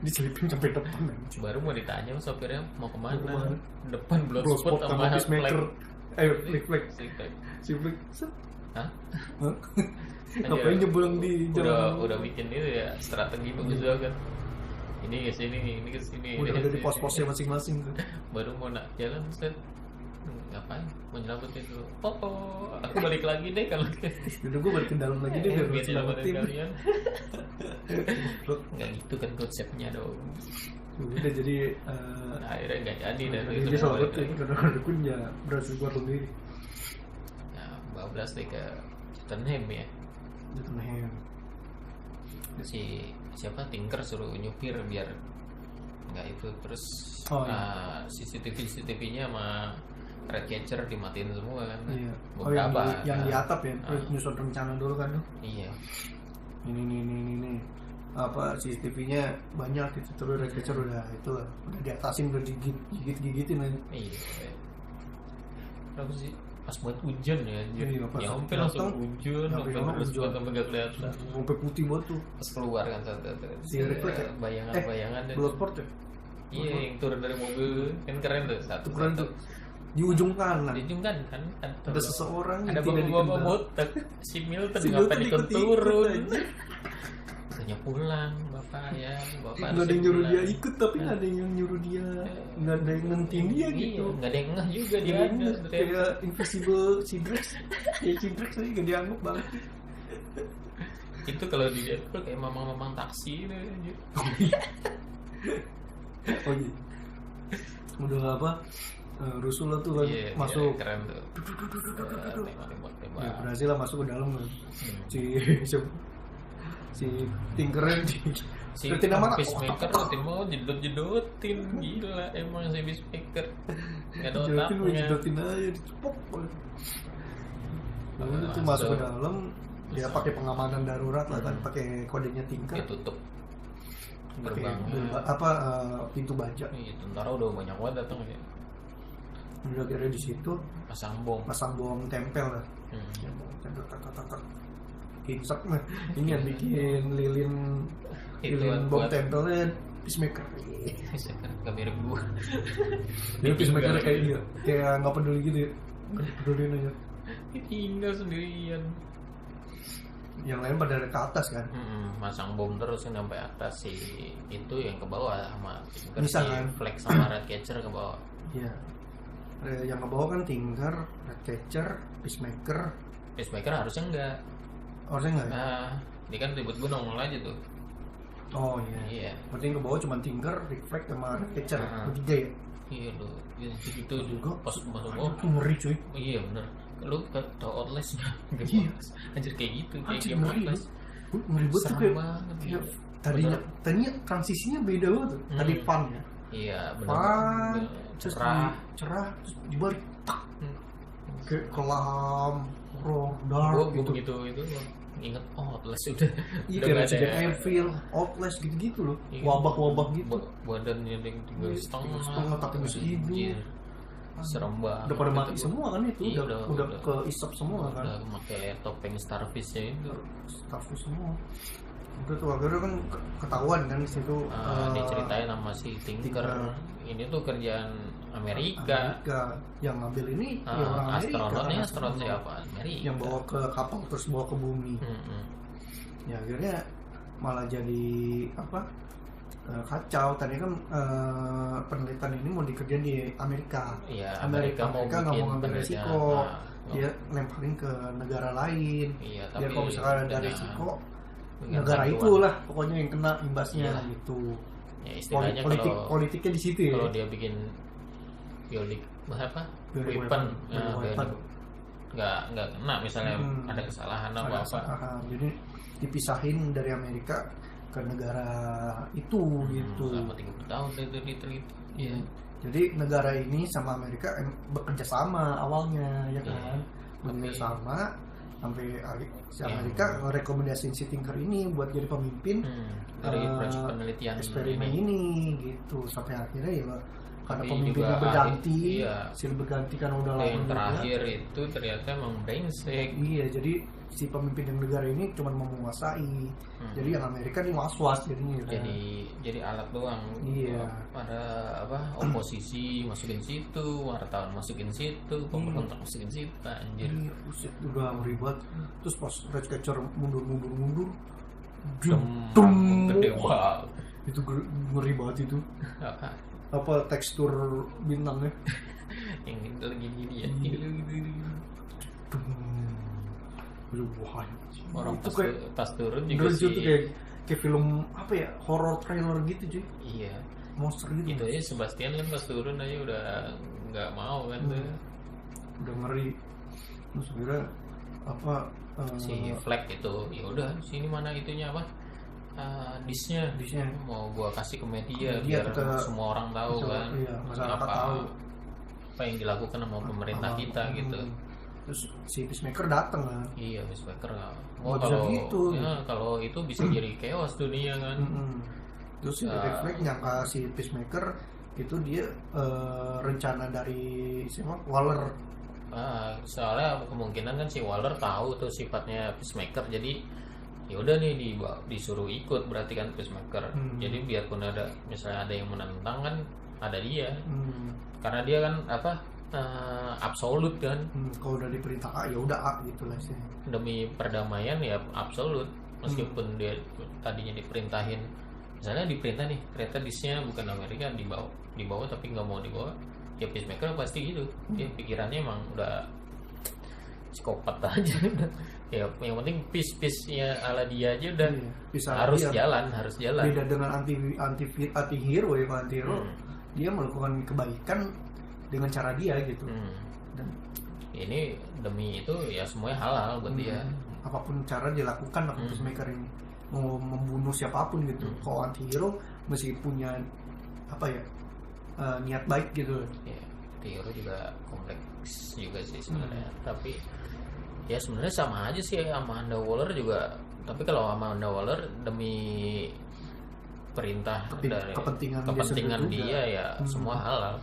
Diselipin sampai depan.
Baru mau ditanya sopirnya mau kemana? Depan Bloodsport
sama Peacemaker. Flag. Si Flag.
Hah?
Ngapain nyebrang di jalan?
Udah bikin itu ya strategi bagus banget. Ini ke sini, ini ke sini.
Udah di pos-posnya masing-masing tuh.
Baru mau nak jalan set. Ngapain? Mau nyelamatin dulu. Aku balik lagi deh kalau
gitu. Gue balik ke dalam lagi deh biar
nyelamatin kalian. Nggak gitu kan konsepnya dong.
Udah jadi
akhirnya nggak jadi dan
itu selamat ya karena dukun ya berhasil keluar sendiri.
Nah, bablas deh ke Tottenham ya.
Tottenham.
Si siapa Tinker suruh nyupir biar nggak itu terus CCTV-nya sama Ratcatcher dimatiin semua kan.
Iya.
Beberapa
yang di atap ya nyusun rencana dulu kan tuh.
Iya.
Ini apa CCTV-nya banyak gitu terus Ratcatcher udah diatasin udah gigitin aja.
Iya. Terus sih pas buat hujan ya anjir. Ya sampai langsung hujan sampai nggak kelihatan.
Sampai putih banget tuh.
Pas keluar kan bayangan-bayangan
Bloodsport ya?
Iya, yang turun dari mobil kan keren tuh satu.
Di ujung kanan.
Di ujung kan
ada seseorang
ada bapak-bapak botak. Si Milton ngapain ikut turun? Katanya pulang bapak ya. Bapak
nggak ada yang nyuruh dia ikut tapi nggak ada yang nyuruh dia, nggak ada yang nentiin dia gitu.
Nggak ada yang ngeh juga dia.
Kayak invisible Sidrex. Kayak Sidrex aja nggak dianggap banget.
Itu kalau di Deadpool kayak mamang-mamang taksi itu.
Oh iya. Udah apa? Rusuh lah tuh kan masuk.
Iya, keren tuh. Tembak.
Ya, berhasil lah masuk ke dalam kan. Si Tinkeran
si Peacemaker rutin mau jedot-jedotin gila emang si Peacemaker. Enggak ada otaknya.
Jedotin aja dicepok. Lalu itu masuk ke dalam dia pakai pengamanan darurat lah kan, pakai kodenya Tinker.
Ditutup
gerbangnya pintu baja.
Iya, tentara udah banyak banget datang ya.
Udah kira di situ
pasang bom
tempel lah. Tempel tak. Insert mah. Ini yang bikin lilin bom tempelnya Peacemaker.
Peacemaker gak mirip gua.
Dia Peacemaker kayak dia, kayak nggak peduli gitu ya. Nggak peduliin aja.
Tinggal sendirian.
Yang lain pada ke atas kan.
Masang bom terus yang sampai atas si itu yang ke bawah sama
bisa kan?
Flag sama Ratcatcher ke bawah.
Iya. Yang ke bawah kan Tinker, Ratcatcher, Peacemaker
harusnya enggak.
Harusnya enggak.
Nah, dia kan tiba-tiba nongol aja tuh.
Oh iya. Berarti yang ke bawah cuma Tinker, Flag sama Ratcatcher. Bertiga ya.
Iya loh. Itu juga pas masuk
bawah. Ngeri cuy.
Iya benar. Lu tau Outlast nggak?
Iya.
Anjir kayak gitu, kayak
game
Outlast.
Ngeri banget tuh kayak tadinya transisinya beda banget tuh. Tadi fun ya.
Iya benar.
Fun, cerah, terus dibalik tak. Kayak kelam, dark
gue begitu itu inget Outlast udah
Iya,
udah
kayak
nggak
Resident
ada.
Evil, Outlast gitu-gitu loh.
Iya,
Wabah-wabah gitu.
Badannya yang tiga
Iya,
setengah,
setengah tapi masih hidup.
Anjir. Serem banget.
Udah pada mati
Itu
semua kan itu,
Iya,
udah keisap semua kan.
Udah pakai topeng starfishnya itu.
Starfish semua. Udah tuh akhirnya kan ketahuan kan di situ.
Diceritain sama si Tinker. Ini tuh kerjaan Amerika.
Yang ngambil ini ya orang Amerika.
Astronotnya
kan,
astronot siapa? Amerika.
Yang bawa ke kapal terus bawa ke bumi. Ya akhirnya malah jadi apa? Kacau. Tadi kan penelitian ini mau dikerjain di Amerika.
Iya,
Amerika
mau
nggak
bikin
mau ngambil
penelitian.
resiko. Dia lemparin ke negara lain.
Iya,
Biar
tapi
kalau misalkan ada
dengan-
resiko,
dengan
negara
bantuan.
itulah pokoknya yang kena imbasnya
Iya.
gitu.
Ya istilahnya
Politiknya di situ ya.
kalau dia bikin bionic apa?
Bionic
Weapon,
weapon.
nggak kena misalnya ada kesalahan apa apa.
Jadi dipisahin dari Amerika ke negara itu gitu.
Selama 30 tahun itu diteliti. Iya.
Jadi negara ini sama Amerika bekerja sama awalnya ya
Iya.
kan. Bekerja sama sampai si
Yang-
Amerika rekomendasiin si Tinker ini buat jadi pemimpin
Dari proyek penelitian
eksperimen ini gitu sampai akhirnya ya karena
Tapi
pemimpinnya
juga
berganti,
iya.
silih berganti kan udah lama
yang
juga.
terakhir itu ternyata emang brengsek.
Iya, jadi si pemimpin yang negara ini cuma mau menguasai. Jadi yang Amerika ini was-was jadinya. Kan?
Jadi alat doang.
Iya.
Pada apa oposisi masukin situ, wartawan masukin situ, pemberontak masukin situ, anjir.
Iya, buset, udah ribet. Terus pas Ratcatcher mundur,
Gede banget.
itu ngeri banget itu. Apa tekstur bintangnya?
Yang itu lagi gini ya.
Udah bahaya.
Orang
itu
pas turun juga
Itu
sih.
kayak film apa ya, horror trailer gitu cuy,
Iya.
monster gitu.
Itu aja Sebastian kan pas turun aja udah nggak mau kan tuh.
Udah ngeri. Terus kira apa
Si Flag itu ya udah sini mana itunya apa? Disnya mau gua kasih ke media biar semua orang tahu kan.
Iya, masyarakat tahu
apa yang dilakukan sama pemerintah kita gitu.
Terus si Peacemaker datang kan.
Iya, Peacemaker
Nggak bisa gitu.
Ya, kalau itu bisa jadi chaos dunia kan.
Terus si Red Flag nyangka si Peacemaker itu dia rencana dari siapa? Waller.
Soalnya kemungkinan kan si Waller tahu tuh sifatnya Peacemaker, jadi ya udah nih disuruh ikut berarti kan Peacemaker. Jadi biarpun ada misalnya ada yang menentang kan ada dia. Karena dia kan apa absolut kan.
Kalau udah diperintah A ya udah A gitu lah sih.
Demi perdamaian ya absolut. Meskipun dia tadinya diperintahin, misalnya diperintah nih kereta disnya bukan Amerika dibawa tapi nggak mau dibawa, ya Peacemaker pasti gitu. Dia pikirannya emang udah psikopat aja. Ya yang penting peace-nya ala dia aja udah harus jalan.
Beda dengan anti hero ya, anti hero dia melakukan kebaikan dengan cara dia gitu. Dan
ini demi itu ya semuanya halal buat dia.
Apapun cara dilakukan sama Peacemaker ini, mau membunuh siapapun gitu. Kalau anti hero mesti punya apa ya, niat baik gitu.
Ya, hero juga kompleks juga sih sebenarnya. Tapi ya sebenarnya sama aja sih sama Amanda Waller juga. Tapi kalau sama Amanda Waller demi perintah dari kepentingan dia ya semua halal.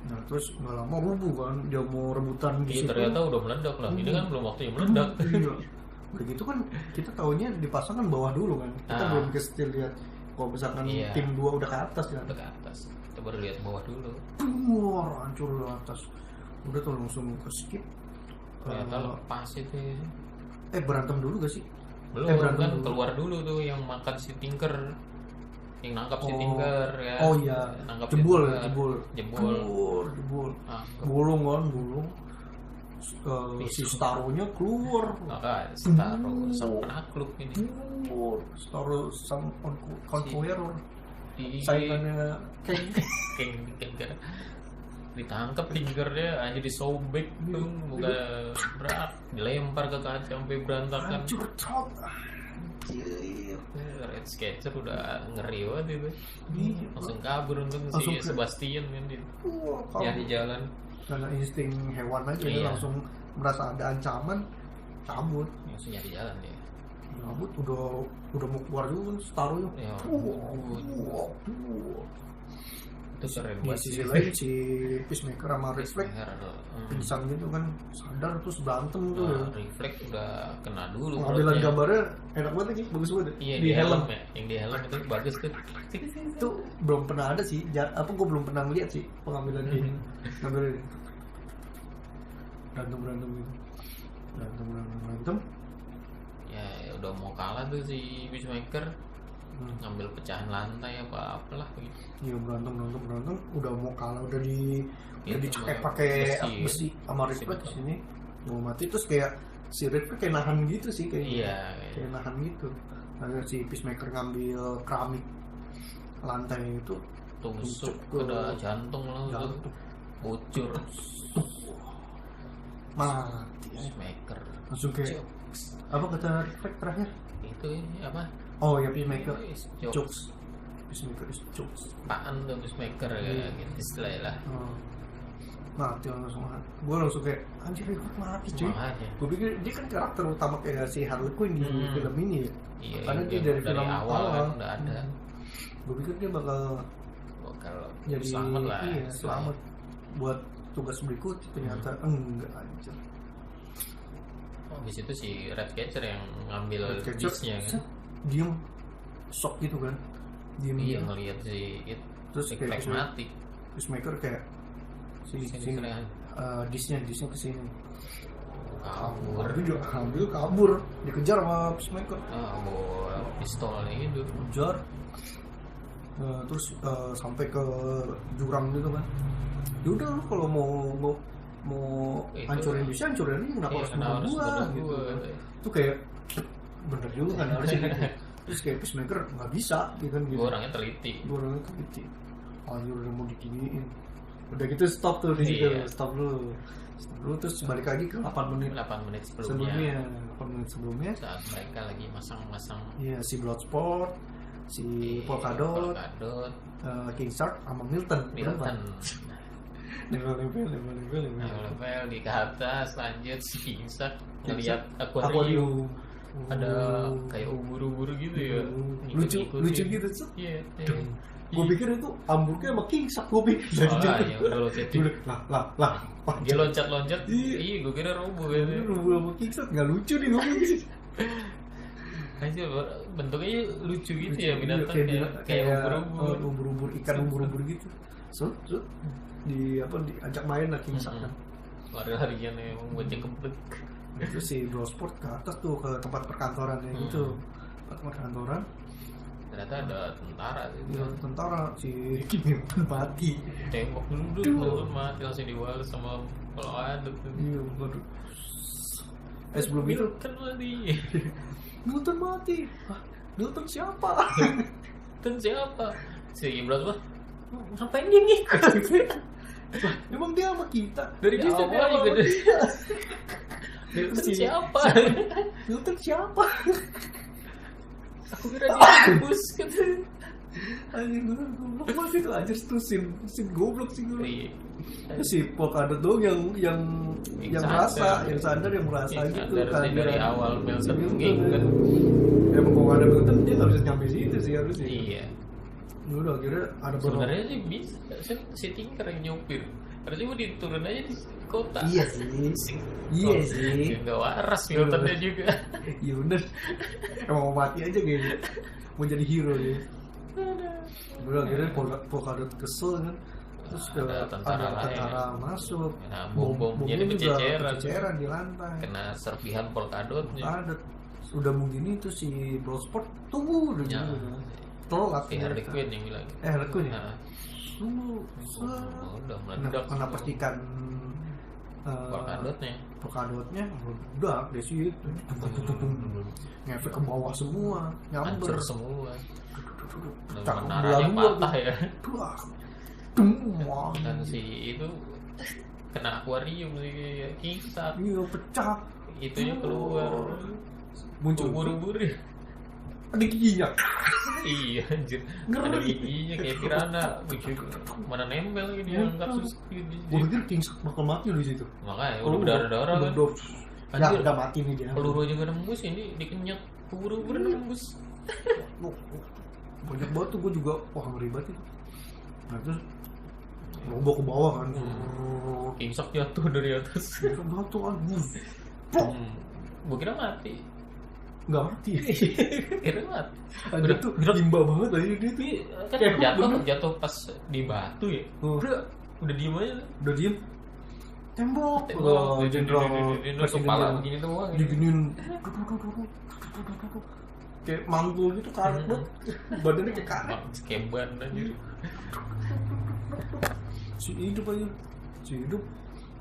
Nah terus nggak lama rubuh kan, dia mau rebutan
gitu. Ternyata udah meledak lah. Ini kan belum waktunya meledak.
Iya. Udah gitu kan kita taunya dipasang kan bawah dulu kan. Kita belum kasih lihat kalau misalkan tim 2 udah ke atas kan.
Udah ke atas. Kita baru lihat bawah dulu.
Wah, hancur ke atas. Udah tuh langsung ke skip.
Ternyata lepas itu.
Berantem dulu gak sih?
Belum kan dulu. Keluar dulu tuh yang makan si Tinker. Yang nangkap si Tinker ya.
Oh iya.
Nangkap
jebol. Bolong kan, bolong. Si Starro-nya keluar.
Starro sang penakluk ini.
Starro sang conqueror. Saingannya
Tinker. Ditangkap Tinkernya aja disobek tuh, bukan berat, dilempar ke kaca sampai berantakan.
Hancur tot.
Ratcatcher udah ngeri banget itu. Langsung kabur untung si Sebastian kan dia di jalan.
Karena insting hewan aja dia langsung merasa ada ancaman,
cabut
langsung nyari jalan ya.
udah mau keluar juga taruhnya.
Ya, itu keren
Di
banget
sisi
sih.
lain si Peacemaker sama Reflect
Peacemaker,
pingsan gitu kan, sadar terus berantem tuh.
Nah, Reflect udah kena dulu
Pengambilan
perutnya.
gambarnya enak banget lagi, bagus banget.
Iya, di helm ya, yang di helm itu bagus tuh.
Itu belum pernah ada sih, gue belum pernah ngeliat sih pengambilan ini. Ngambil ini. Berantem gitu. Berantem.
Ya udah mau kalah tuh si Peacemaker, ngambil pecahan lantai apalah gitu.
Iya berantem, udah mau kalah, udah
Itu
dicekek
sama
pakai
besi.
besi sama Reflect di
betul.
sini. Mau mati terus kayak si Reflect kayak nahan gitu sih kayak.
Iya,
Kayak nahan gitu. Lalu si Peacemaker ngambil keramik lantai itu
tusuk
ke
ke jantung langsung
jantung.
bocor.
Mati.
Peacemaker
Langsung kayak apa kata Reflect terakhir?
itu apa?
Oh ya Peacemaker
Jokes.
jokes. Peacemaker is jokes.
Apaan tuh Peacemaker ya gitu istilahnya lah.
Mati langsung. Gue langsung kayak anjir Reflect mati cuy.
Makanya.
Gue pikir dia kan karakter utama kayak si Harley Quinn di film ini ya.
Iya,
Karena dia
iya,
dari film
awal kan udah ada.
Gue pikir dia bakal
Kalau
jadi
selamat lah.
iya, selamat buat tugas berikut, ternyata enggak anjir.
Habis itu si Ratcatcher yang ngambil
Catcher,
bisnya kan.
diem shock gitu kan, diem
Iya
gitu.
ngelihat si itu
Terus
si
kayak
Flex mati.
Peacemaker kayak sini
Keren.
disnya kesini
Kabur.
kabur dikejar sama Peacemaker,
Bawa pistolnya gitu.
kejar. Terus sampai ke jurang gitu kan. Yaudah lu kalau mau
Itu.
hancurin bisa hancurin ini, kenapa
Iya,
harus
kenapa
bunuh
harus
gua
bunuh
gitu
gua?
kan. Itu kayak bener juga kan harusnya gitu. Terus kayak Peacemaker nggak bisa gitu kan gitu.
Gue orangnya teliti.
Gue orangnya tuh gitu. Anjir udah mau diginiin. Udah gitu stop tuh di situ,
Iya.
stop dulu terus balik lagi ke 8 menit
8 menit
sebelumnya. 8 menit sebelumnya.
Saat mereka lagi masang-masang
Iya, si Bloodsport, si Polkadot, King Shark sama Milton.
Milton.
Nempel.
Level di ke atas lanjut si Kingsak ngeliat
Aquarium.
akuarium. Ada kayak ubur-ubur gitu ya.
Lucu gitu.
Iya.
Gue pikir itu ambruknya sama King Shark, gue pikir.
Makanya udah loncatin.
Lah.
Dia loncat-loncat.
Iya.
Iya, gue kira rubuh
Ini
gitu.
rubuh sama King Shark nggak lucu nih gue pikir.
Aja bentuknya lucu gitu ya binatang
Kayak
kayak ubur-ubur.
ubur-ubur, ikan ubur-ubur gitu. So, diajak main lah King Shark kan.
Lari-larian emang bocah keblek.
Terus si Bloodsport ke atas tuh ke tempat perkantorannya gitu. Tempat perkantoran.
Ternyata ada tentara gitu.
Iya, tentara si Milton mati.
Tembok dulu mati langsung diwales sama pelawat.
Iya, waduh. Sebelum itu
Milton mati.
Milton mati. Hah, Milton siapa?
Milton siapa? Si Ibras apa? Ngapain dia ngikut?
Emang dia sama kita?
Dari
Ya
awal
Allah,
juga
sama dia.
Milton
Si-
siapa?
Milton siapa?
Aku kira dia bus gitu.
Anjing gue goblok banget itu anjir tuh sin goblok sih gue.
Iya.
Terus si Polkadot doang yang merasa, yang sadar yang merasa
Yang
gitu
sadar
kan.
sih dari awal Milton
Milton
ngikut.
kan. Emang kalau nggak ada Milton dia nggak bisa nyampe situ sih harusnya.
Iya.
Udah akhirnya ada
Sebenarnya sih bisa. Si Tinker yang nyopir. Harusnya mau diturun aja di kota.
Iya sih. Iya sih.
Gak waras Miltonnya juga.
Iya bener. Emang mau mati aja kayaknya. Mau jadi hero dia. Udah akhirnya Polkadot kesel kan. Terus
Ada tentara lain.
tentara masuk.
Nah, bom-bomnya
Bomnya juga
berceceran.
berceceran di lantai.
Kena serpihan Polkadotnya.
Ada. Udah begini tuh si Bloodsport tunggu udah
Ya.
gitu. Telat.
Si Harley Quinn yang bilang.
Harley Quinn ya?
Nah,
Tunggu.
udah meledak.
Kena percikan Polkadotnya meledak dari situ. Ngefek ke bawah semua, nyamber.
Hancur semua.
Pecah
Menaranya
belah-belah
patah
tuh.
ya.
Duak. Dumang.
Dan si itu kena akuarium si Kingsak.
Iya pecah.
Itunya keluar.
Muncul
Ubur-ubur.
ada giginya.
Iya anjir. Ada giginya kayak piranha. Mana nempel lagi dia angkat terus gini.
Gue pikir King Shark bakal mati di situ.
Makanya udah berdarah-darah kan. Anjir,
udah mati nih dia.
peluru aja nggak nembus, ini dikenyot peluru nembus.
Banyak banget tuh, gue juga wah ngeri banget itu. Nah terus roboh ke bawah kan.
Kingsok jatuh dari atas.
Jatuh kan.
Gue kira mati.
Nggak mati.
Kira mati.
Udah tuh limba banget aja dia tuh.
Kan jatuh pas di batu ya. Udah diem aja.
Udah diem. Tembok.
Jenderal kepala begini doang.
Diginiin. Kayak mantul gitu karet banget. Badannya kayak karet.
Skeban aja.
Si hidup aja. Si hidup.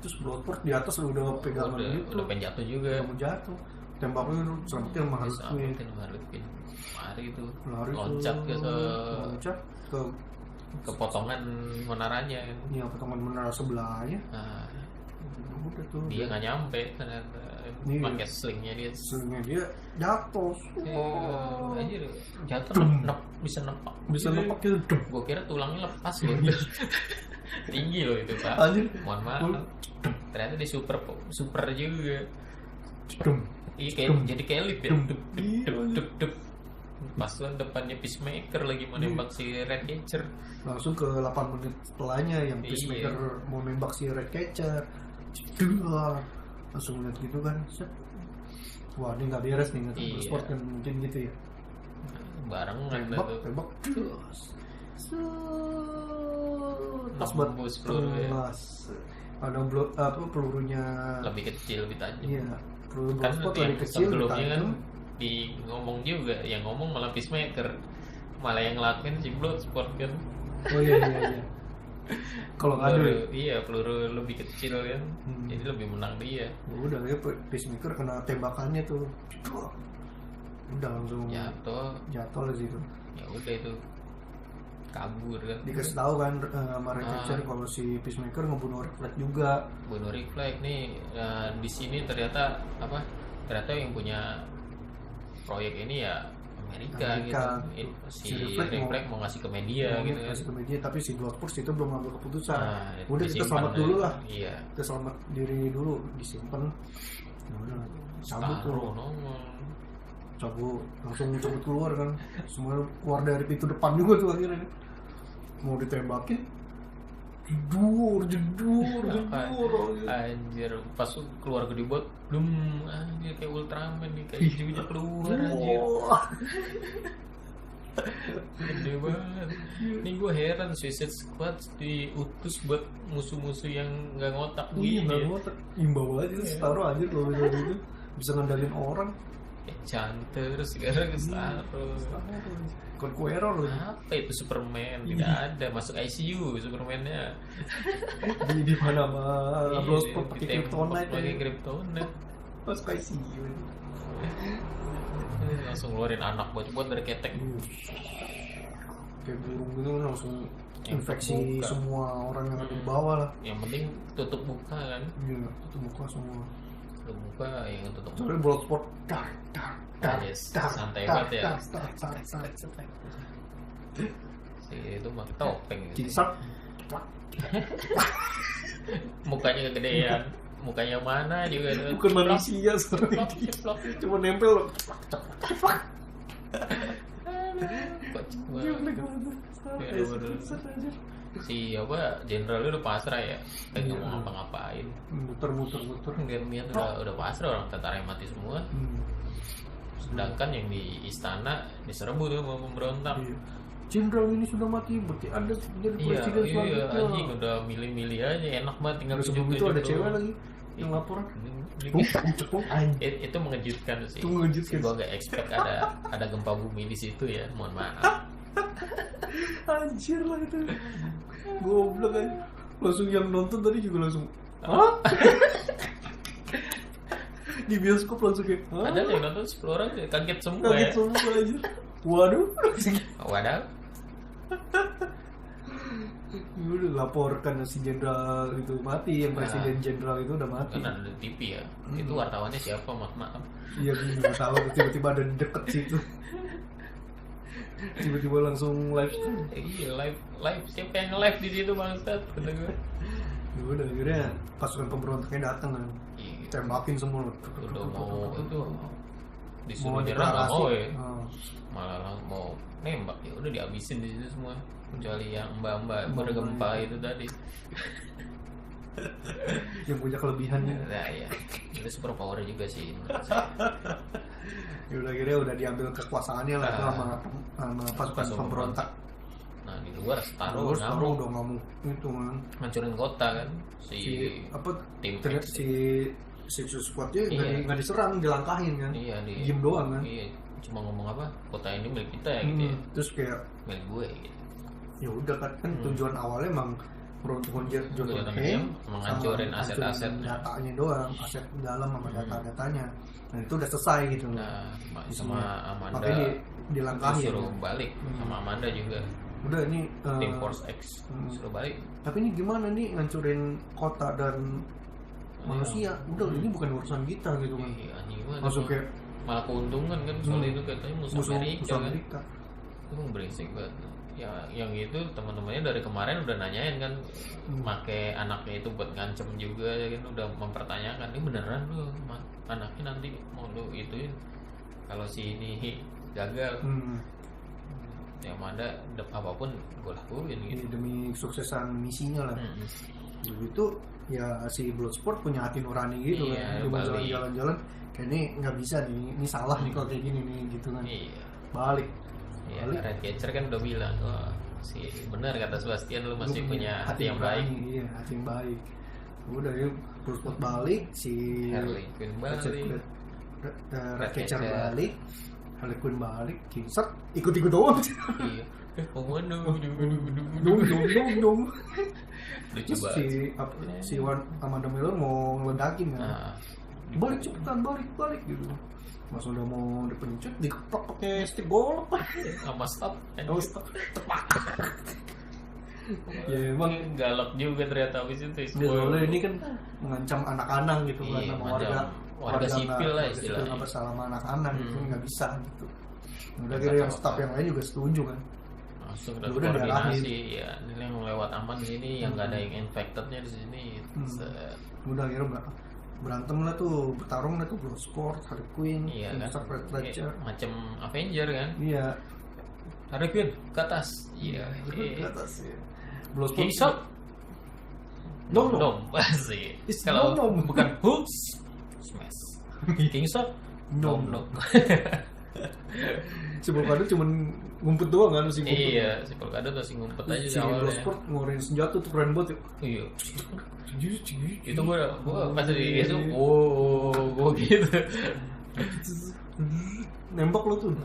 Terus Bloodsport di atas udah pegangan gitu.
Udah pengen jatuh juga.
Udah mau jatuh. Tembaknya itu selamatin sama Harley Quinn.
Lari itu.
Loncat ke
potongan menaranya kan.
Iya, potongan menara sebelahnya.
Nah,
udah tuh.
dia nggak nyampe ternyata. Pakai slingnya dia.
Slingnya dia jatuh.
Anjir, jatuh bisa nepak.
Bisa nepak gitu.
Gue kira tulangnya lepas loh. Tinggi loh itu Pak.
Anjir.
Mohon maaf. Ternyata dia super juga. Iya kayak jadi kayak lip ya. Dup. Pas lah depannya Peacemaker lagi mau nembak si Ratcatcher.
Langsung ke 8 menit setelahnya yang Peacemaker mau nembak si Ratcatcher. Langsung lihat gitu kan. Wah ini nggak beres nih sport kan mungkin gitu ya.
Barengan
tembak.
Pas bus pelurunya.
Ada pelurunya
lebih kecil, lebih tajam.
Iya. Peluru
Kan
Bloodsport lebih kecil,
sebelumnya kan di ngomong juga, yang ngomong malah Peacemaker, malah yang ngelakuin si Bloodsport kan.
Oh iya. Kalau ngadu
peluru lebih kecil kan, jadi lebih menang dia.
Udah ya Peacemaker kena tembakannya tuh, udah langsung jatuh lah situ.
Ya udah itu kabur kan.
Dikasih tahu kan sama Ratcatcher kalau si Peacemaker ngebunuh Rick Flag juga.
Bunuh Rick Flag nih di sini ternyata yang punya proyek ini ya Amerika gitu. Si Rick Flag mau ngasih ke media gitu kan.
Ngasih ke media, tapi si Bloodsport itu belum ambil keputusan. Udah kita
disimpan
selamat dulu lah.
Iya.
Kita selamat diri dulu, disimpan. Ya udah, cabut tuh. Cabut, langsung cabut keluar kan. Semua keluar dari pintu depan juga tuh akhirnya. Mau ditembakin, jedur.
Anjir, pas keluar gede banget, anjir kayak Ultraman nih, kayak hidupnya keluar anjir. Gede banget. Ini gue heran Suicide Squad diutus buat musuh-musuh yang nggak ngotak
Iya, nggak ngotak. Imbau banget itu Starro anjir kalau gitu. Bisa ngandalin orang.
Chanter sekarang Starro.
Conqueror loh.
Apa itu Superman? Tidak ada, masuk ICU Superman-nya.
Di mana mah Bloodsport pakai kryptonite.
Pakai kryptonite.
Masuk ICU.
Langsung ngeluarin anak buat dari ketek.
Kayak burung gitu langsung infeksi semua orang yang ada di bawah lah.
Yang penting tutup muka kan.
Iya, tutup muka semua.
Tutup muka yang tutup.
Soalnya Bloodsport
santai banget ya. Si itu pakai topeng.
Cisak.
Mukanya kegedean. Mukanya mana juga tuh.
Bukan manusia seperti dia. Cuma nempel loh.
Si jenderal udah pasrah ya, kayak ngomong ngapa-ngapain,
muter.
Dia lihat udah pasrah, orang tentara yang mati semua. Sedangkan yang di istana diserbu tuh sama pemberontak.
Jenderal ini sudah mati, berarti Anda jadi presiden selanjutnya.
Iya, anjing udah milih-milih aja, enak banget tinggal
sebelum itu ada cewek lagi yang laporan.
Itu mengejutkan sih.
Itu mengejutkan.
Gue gak expect ada gempa bumi di situ ya, mohon maaf.
Anjir lah itu. Goblok aja. Langsung yang nonton tadi juga langsung hah? Di bioskop langsung kayak hah?
Ada yang nonton 10 orang kaget semua.
Kaget semua aja. Waduh. Udah laporkan si jenderal itu mati, yang presiden jenderal itu udah mati.
Kan ada di TV ya. Itu wartawannya siapa, maaf.
Iya, gue juga tahu. Tiba-tiba ada di deket situ. Tiba-tiba langsung live stream.
Iya, live. Siapa yang live di situ bangsat? Kata gue.
Ya udah, akhirnya pasukan pemberontaknya datang kan.
Iya.
tembakin semua.
Udah mau itu
mau
disuruh nyerang nggak
deklarasi.
mau ya,
Oh.
malah mau nembak ya udah dihabisin di situ semua, kecuali yang mbak-mbak bergempa itu tadi.
Yang punya kelebihannya.
Nah ya itu super power juga sih menurut saya.
Ya udah akhirnya udah diambil kekuasaannya lah itu sama pasukan pemberontak.
Nah di luar Starro
Terus Starro
ngamuk
udah ngamuk itu kan.
ngancurin kota kan
Si
si
apa
tim
ternyata
X.
si Six Squad-nya
Iya.
nggak diserang, dilangkahin kan.
Iya di
Diem doang kan.
Iya cuma ngomong apa, kota ini milik kita ya gitu ya,
Terus kayak
milik gue gitu.
ya udah kan tujuan awalnya emang meruntuhkan Jotunheim
menghancurin
sama
aset-asetnya.
datanya doang, aset dalam sama data-datanya. Nah itu udah selesai gitu.
Nah sama Amanda
Makanya dilangkahin.
disuruh balik sama Amanda juga,
Udah ini
tim Force X suruh balik.
tapi ini gimana nih ngancurin kota dan manusia? Udah ini bukan urusan kita gitu kan.
Iya, anjing banget.
Langsung kayak
malah keuntungan kan soal itu katanya musuh Amerika kan.
Amerika.
Itu berisik banget. Ya yang itu teman-temannya dari kemarin udah nanyain kan, make anaknya itu buat ngancem juga ya kan, udah mempertanyakan ini beneran lu anaknya nanti mau lu ituin kalau si ini gagal. Yang ada apapun gue lakuin gitu.
Ini demi suksesan misinya lah. Begitu ya si Bloodsport punya hati nurani gitu
Iya,
kan. Dia mau
balik.
jalan-jalan kayak ini nggak bisa nih, ini salah nih kalau kayak gini nih gitu kan.
Iya.
Balik.
Ya, Redcatcher kan udah bilang, wah si benar kata Sebastian lu masih
Lu
punya hati yang baik.
Iya, hati yang baik. Udah ya Bloodsport balik, si
Harley Quinn balik,
Ratcatcher balik, Harley Quinn balik, Kingsat ikut-ikut doang.
iya. Pokoknya
Dong.
lucu
Terus
banget.
si Amanda Miller mau ngeledakin kan.
Nah,
Balik cepetan, balik gitu. Mas udah mau dipencet, dikeplak pakai stick golok.
sama stop.
Oh, stop. Ya emang
galak juga ternyata habis itu.
dia soalnya ini kan mengancam anak-anak gitu kan,
Iya,
sama
mengancam warga sipil lah istilahnya.
nggak bersalah sama anak-anak gitu, nggak bisa gitu. Udah
Kata
kira yang
apa?
staff yang lain juga setuju kan.
Langsung
Ya
udah
udah
koordinasi ya, ini yang lewat aman di sini, yang nggak ada yang infectednya di sini. Set.
Udah akhirnya berantem lah tuh, bertarung lah tuh Bloodsport, Harley Quinn,
Iya kan,
Kingsat, Ratcatcher.
macam Avenger kan.
Iya.
Harley Quinn ke atas. Iya.
Ke atas ya. Bloodsport.
Kingsat.
Nom.
Nom. Asik.
It's
Kalau
nom.
bukan hooks, smash. Kingsat.
Nom.
Nom.
Si Volcano cuman ngumpet doang kan, si ngumpet.
Iya, si Polkadot masih ngumpet aja
Si
di awalnya.
Bloodsport ngeluarin senjata tuh keren banget ya.
Iya. Itu gua pas di itu, gua gitu.
Nembak lo tuh.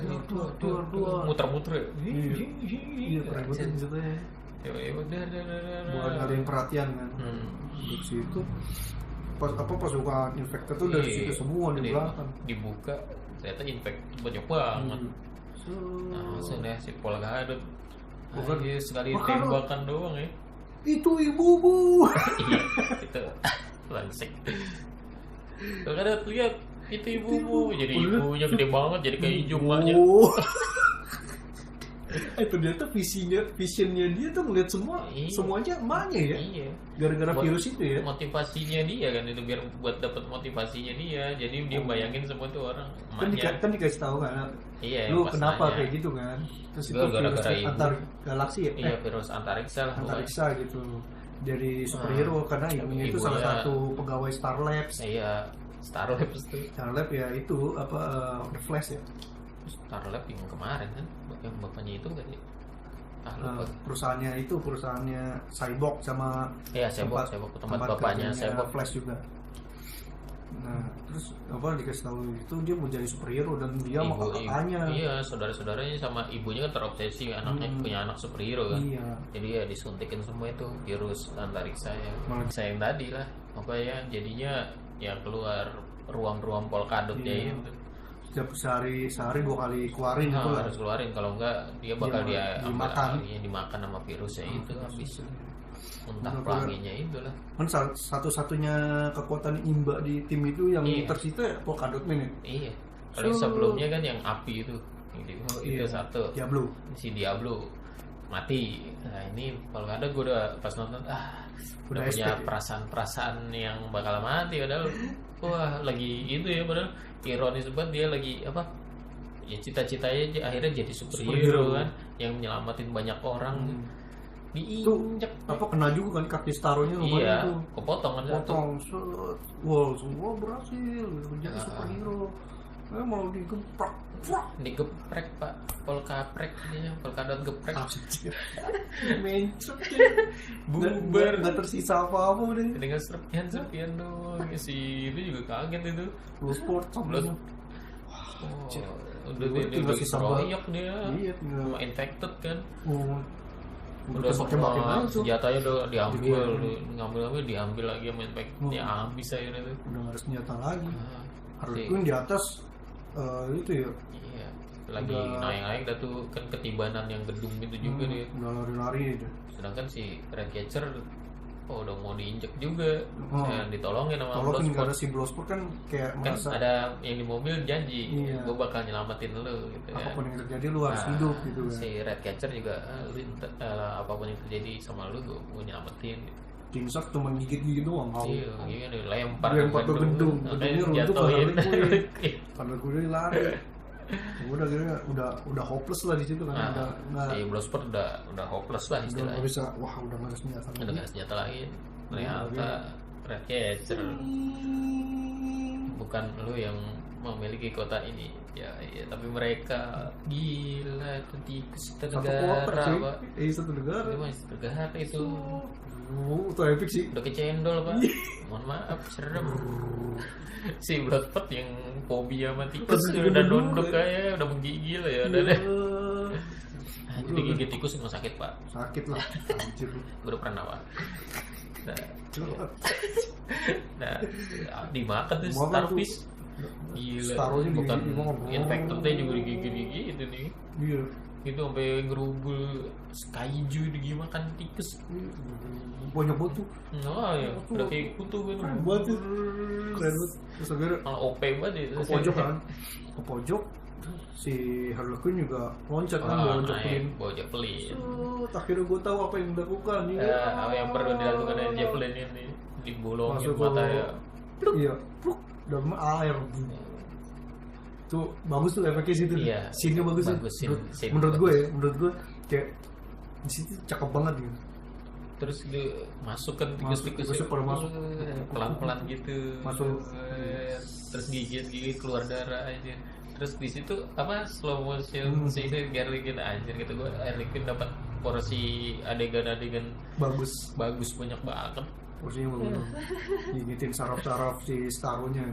Dua. Muter-muter ya.
Iya, keren banget senjatanya.
Ya udah.
Buat ngalihin perhatian kan. Di situ pasukan infected tuh dari situ semua di belakang.
Dibuka, ternyata infect banyak banget. Nah, langsung deh si Polkadot. Anjir, sekali tembakan doang ya.
Itu ibu-ibu.
Iya, itu langsing. Polkadot lihat itu ibumu, jadi ibunya gede banget, jadi kayak hijau emaknya.
Ternyata visionnya dia tuh ngeliat semuanya emaknya ya.
Iya.
Gara-gara virus itu ya.
Motivasinya dia kan itu biar buat dapat motivasinya dia. Jadi dia bayangin semua tuh orang emaknya.
Kan dikasih tahu kan.
Iya.
Lu
pas
kenapa
nanya.
kayak gitu kan? Terus itu
Gara-gara
virus
ibu.
antar galaksi ya.
Iya, virus antariksa lah.
Antariksa gitu. Dari superhero karena ibunya itu salah satu pegawai Star Labs.
Iya, Star Labs tuh.
Star Lab ya itu apa The Flash ya.
Star Lab yang kemarin kan, yang bapaknya itu kan ya. Lupa.
Perusahaannya Cyborg sama
Iya, Cyborg tempat bapaknya
kerjanya
Cyborg.
Flash juga. Nah, terus apa dikasih tahu itu dia mau jadi superhero dan dia sama kakaknya.
Iya, saudara-saudaranya sama ibunya kan terobsesi anaknya punya anak superhero kan.
Iya.
Jadi ya disuntikin semua itu virus antariksa ya. Saya yang tadi lah, apa ya jadinya ya keluar ruang-ruang Polkadotnya itu.
Setiap sehari 2 kali keluarin itu lah.
Harus keluarin, kalau enggak dia bakal
dimakan
dimakan sama virusnya itu habis. Muntah pelanginya itu lah.
Kan satu-satunya kekuatan imba di tim itu yang tersisa Polkadot Man ya.
Iya. Kalau sebelumnya kan yang api itu. Itu satu.
Diablo.
Si Diablo mati. Nah, ini Polkadot gue udah pas nonton udah punya perasaan yang bakal mati padahal Wah lagi itu ya, padahal ironis banget dia lagi apa ya, cita-citanya akhirnya jadi superhero kan, yang menyelamatin banyak orang. Diinjek
apa kena juga kan kaki Starro-nya lumayan
iya
tuh.
kepotong kan satu.
Potong set. Wow, semua berhasil menjadi superhero. Mau digeprak.
Digeprek pak, polkaprek dia, polkadot geprek.
Mencret.
Bubar.
Nggak tersisa apa-apa udah.
Dengan serpian doang. Si itu juga kaget itu.
Bloodsport sama.
Udah dia
tinggal
lagi
sisa
keroyok dia.
Iya, tinggal.
Sama infected kan.
Udah
Udah
tembak-tembakin
semua
aja tuh.
senjatanya udah diambil,
Iya.
diambil lagi sama infectednya habis akhirnya tuh.
Udah nggak ada senjata lagi. Harley
Si-
Quinn di atas itu ya.
Iya, lagi
Udah-
naik-naik dah tuh kan ketibanan yang gedung itu juga dia.
Udah lari-lari aja.
Sedangkan si Ratcatcher udah mau diinjek juga.
Oh.
Ditolongin sama
Tolongin
Bloodsport.
karena si Bloodsport kan kayak
Kan
merasa
ada yang di mobil janji,
Iya.
gue bakal nyelamatin lu gitu kan.
apapun yang terjadi lu harus
Nah,
hidup gitu kan.
Si Ratcatcher juga apapun yang terjadi sama lu gue nyelamatin.
Tim Shark cuma gigit-gigit doang.
Iya, gini lempar
Lempar ke gedung.
Makanya
Gedungnya runtuh
jatuhin.
ke Harley Quinn. Karena gue udah lari. Udah akhirnya udah hopeless lah di situ kan.
Nah,
Udah nggak
si Bloodsport udah hopeless lah
udah
istilahnya.
nggak bisa. Wah udah nggak ada senjata
Udah
lagi.
gak senjata lagi. Ternyata Ratcatcher bukan lu yang memiliki kota ini. Ya, tapi mereka gila itu tikus
Satu
negara
kota sih.
Pak.
Satu negara.
Itu masih negara itu.
Itu epic sih.
Udah kecendol Pak. Mohon maaf, serem. Si Bloodsport yang fobia sama tikus
Aduh,
udah
aduh,
nunduk
aduh.
kayak udah menggigil ya udah
Iya.
deh. Jadi gigit tikus emang sakit Pak.
Sakit lah. Anjir.
Gue udah pernah Pak. Nah,
Gila.
nah dimakan tuh
Makan
starfish. Gila.
Starro-nya
Bukan
digigit,
infectednya juga digigit-gigit itu nih.
Iya.
Itu sampai ngerubul kaiju dimakan tikus.
Banyak banget tuh.
Oh ya, udah kayak kutu kan.
Keren banget tuh. Keren banget. Terus akhirnya
Malah OP banget itu.
ke pojok kan. Ke pojok si Harley Quinn juga loncat kan,
Ah,
loncat
naik
pelin.
bawa javelin.
Akhirnya gue tahu apa yang dilakukan ya.
Apa yang perlu dilakukan dari javelin ini? Dibolongin
Masuk ke-
mata ya.
Iya, pluk, dan air. Tuh bagus tuh efeknya situ.
Iya,
Scene-nya bagus, tuh.
bagus, scene
Menurut
bagus.
gue ya, menurut gue kayak di situ cakep banget gitu.
Terus dia masukkan
Masuk,
tikus-tikus
tikusnya pada masuk.
pelan-pelan gitu.
Masuk.
Terus gigit-gigit keluar darah aja. Terus di situ apa slow motion si Harley Quinn anjir gitu, gue Harley Quinn dapat porsi adegan-adegan
Bagus.
bagus banyak banget.
Porsinya bagus. Gigitin saraf-saraf si Starro-nya.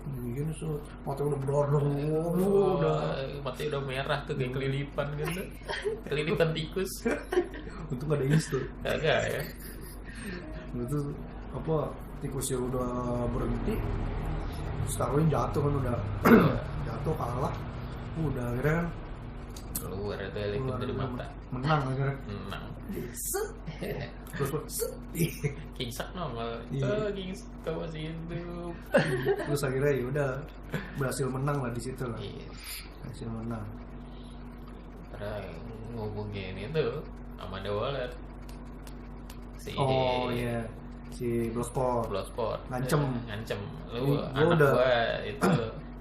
Gini so, mata udah berdorong. Udah.
Mati udah merah tuh kayak kelilipan gitu. Kelilipan tikus.
Untung ada install.
Kagak ya.
Itu apa tikusnya udah berhenti, Starro-nya jatuh kan udah jatuh kalah. Udah akhirnya
Keluar itu Harley Quinn dari mata.
menang akhirnya.
Menang.
Terus
King Shark nongol.
Iya.
King Shark masih hidup.
terus akhirnya ya udah berhasil menang lah di situ lah.
Iya.
Berhasil menang.
Karena ngubungin itu sama The Wallet. Si
Oh iya, si Bloodsport.
Bloodsport.
Ngancem.
Ngancem.
Ini
Lu
gua
anak
udah-
gua itu.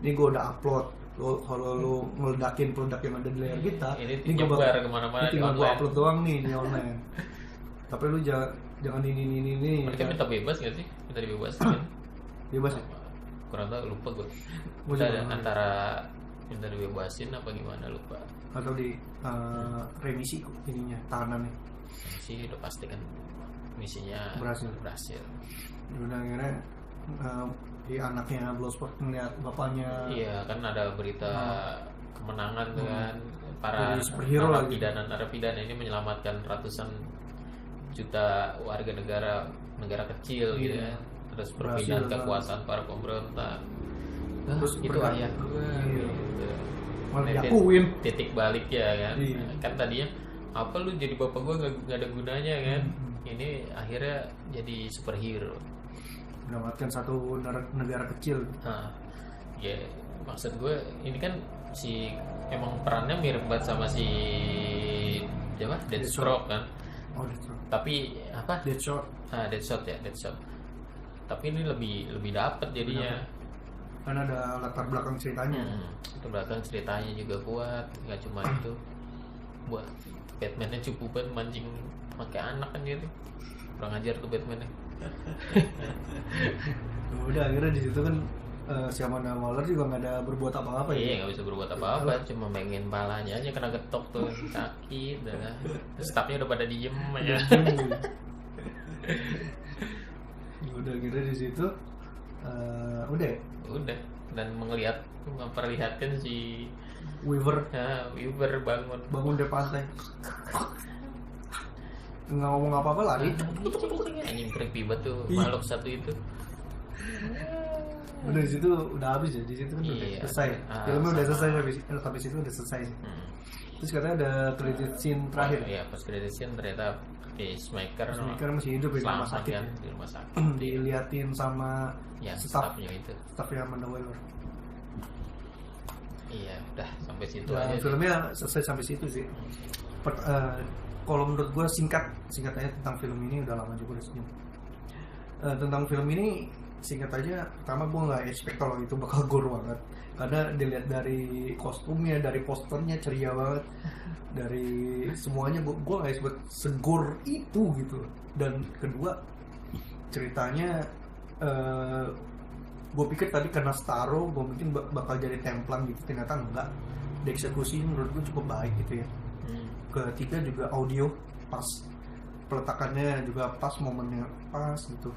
Ini gue udah upload. Kalau lu ngeledakin produk yang ada di layar kita,
Ini
gua
nyebar
bakal-
kemana-mana
ini
di
tinggal gue
online.
upload doang nih di online. Tapi lu jangan ini.
Mereka minta bebas gak sih? Minta dibebasin kan?
Bebas ya?
Kurang tahu, lupa gue.
Gua juga nggak
Antara minta dibebasin apa gimana lupa.
Atau di remisi ininya, tahanannya.
Sih udah pasti kan misinya
Berhasil. Udah akhirnya di anaknya Bloodsport ngeliat bapaknya.
Iya kan ada berita kemenangan tuh kan, para
Jadi superhero lah gitu.
narapidana ini menyelamatkan ratusan juta warga negara kecil gitu
Iya.
kan. Terus
Berhasil
perpindahan
lah.
kekuasaan para pemberontak.
Terus
Itu
berhasil.
ayah gue
Iya.
gitu.
Malah
Nah,
diakuin.
titik balik ya kan.
Iya.
Kan tadinya apa lu jadi bapak gue nggak ada gunanya kan. Ini akhirnya jadi superhero.
Mendapatkan satu negara kecil.
Nah, ya maksud gue ini kan si emang perannya mirip banget sama si siapa Deathstroke kan,
Oh, Deadshot.
tapi apa
Deadshot.
Deadshot ya Deadshot. tapi ini lebih dapet jadinya.
Kan ada latar belakang ceritanya.
Latar belakang ceritanya juga kuat, nggak cuma itu. Buat Batman-nya cukup banget mancing pakai anak kan gitu, kurang ajar tuh Batman-nya.
Udah akhirnya di situ kan si Amanda Waller juga nggak ada berbuat apa-apa ya.
Iya, nggak bisa berbuat apa-apa, cuma mainin palanya aja kena getok tuh, sakit dah. Staffnya udah pada diem aja.
Udah akhirnya di situ udah ya?
Udah, dan memperlihatkan si
Weaver bangun dari pantai, nggak ngomong apa-apa lari.
anjing creepy banget tuh makhluk satu itu.
Udah di situ udah habis ya, di situ kan udah selesai. Filmnya udah selesai sampai situ udah selesai sih. Terus katanya ada credit scene terakhir.
Iya, pas credit scene ternyata Peacemaker
masih hidup di rumah sakit.
kan, di rumah sakit.
Diliatin sama
Ya,
staffnya
itu.
Staffnya Amanda Waller.
Iya, udah sampai situ
Dan
aja.
filmnya selesai sampai situ sih. Kalau menurut gue singkat aja tentang film ini, udah lama juga udah senyum. Tentang film ini singkat aja, pertama gue nggak expect kalau itu bakal gore banget, karena dilihat dari kostumnya, dari posternya ceria banget, dari semuanya gue nggak expect segor itu gitu. Dan kedua ceritanya gue pikir tadi karena Starro gue mungkin bakal jadi templang gitu, ternyata enggak. Dieksekusi menurut gue cukup baik gitu ya. Ketiga juga audio pas, peletakannya juga pas, momennya pas gitu.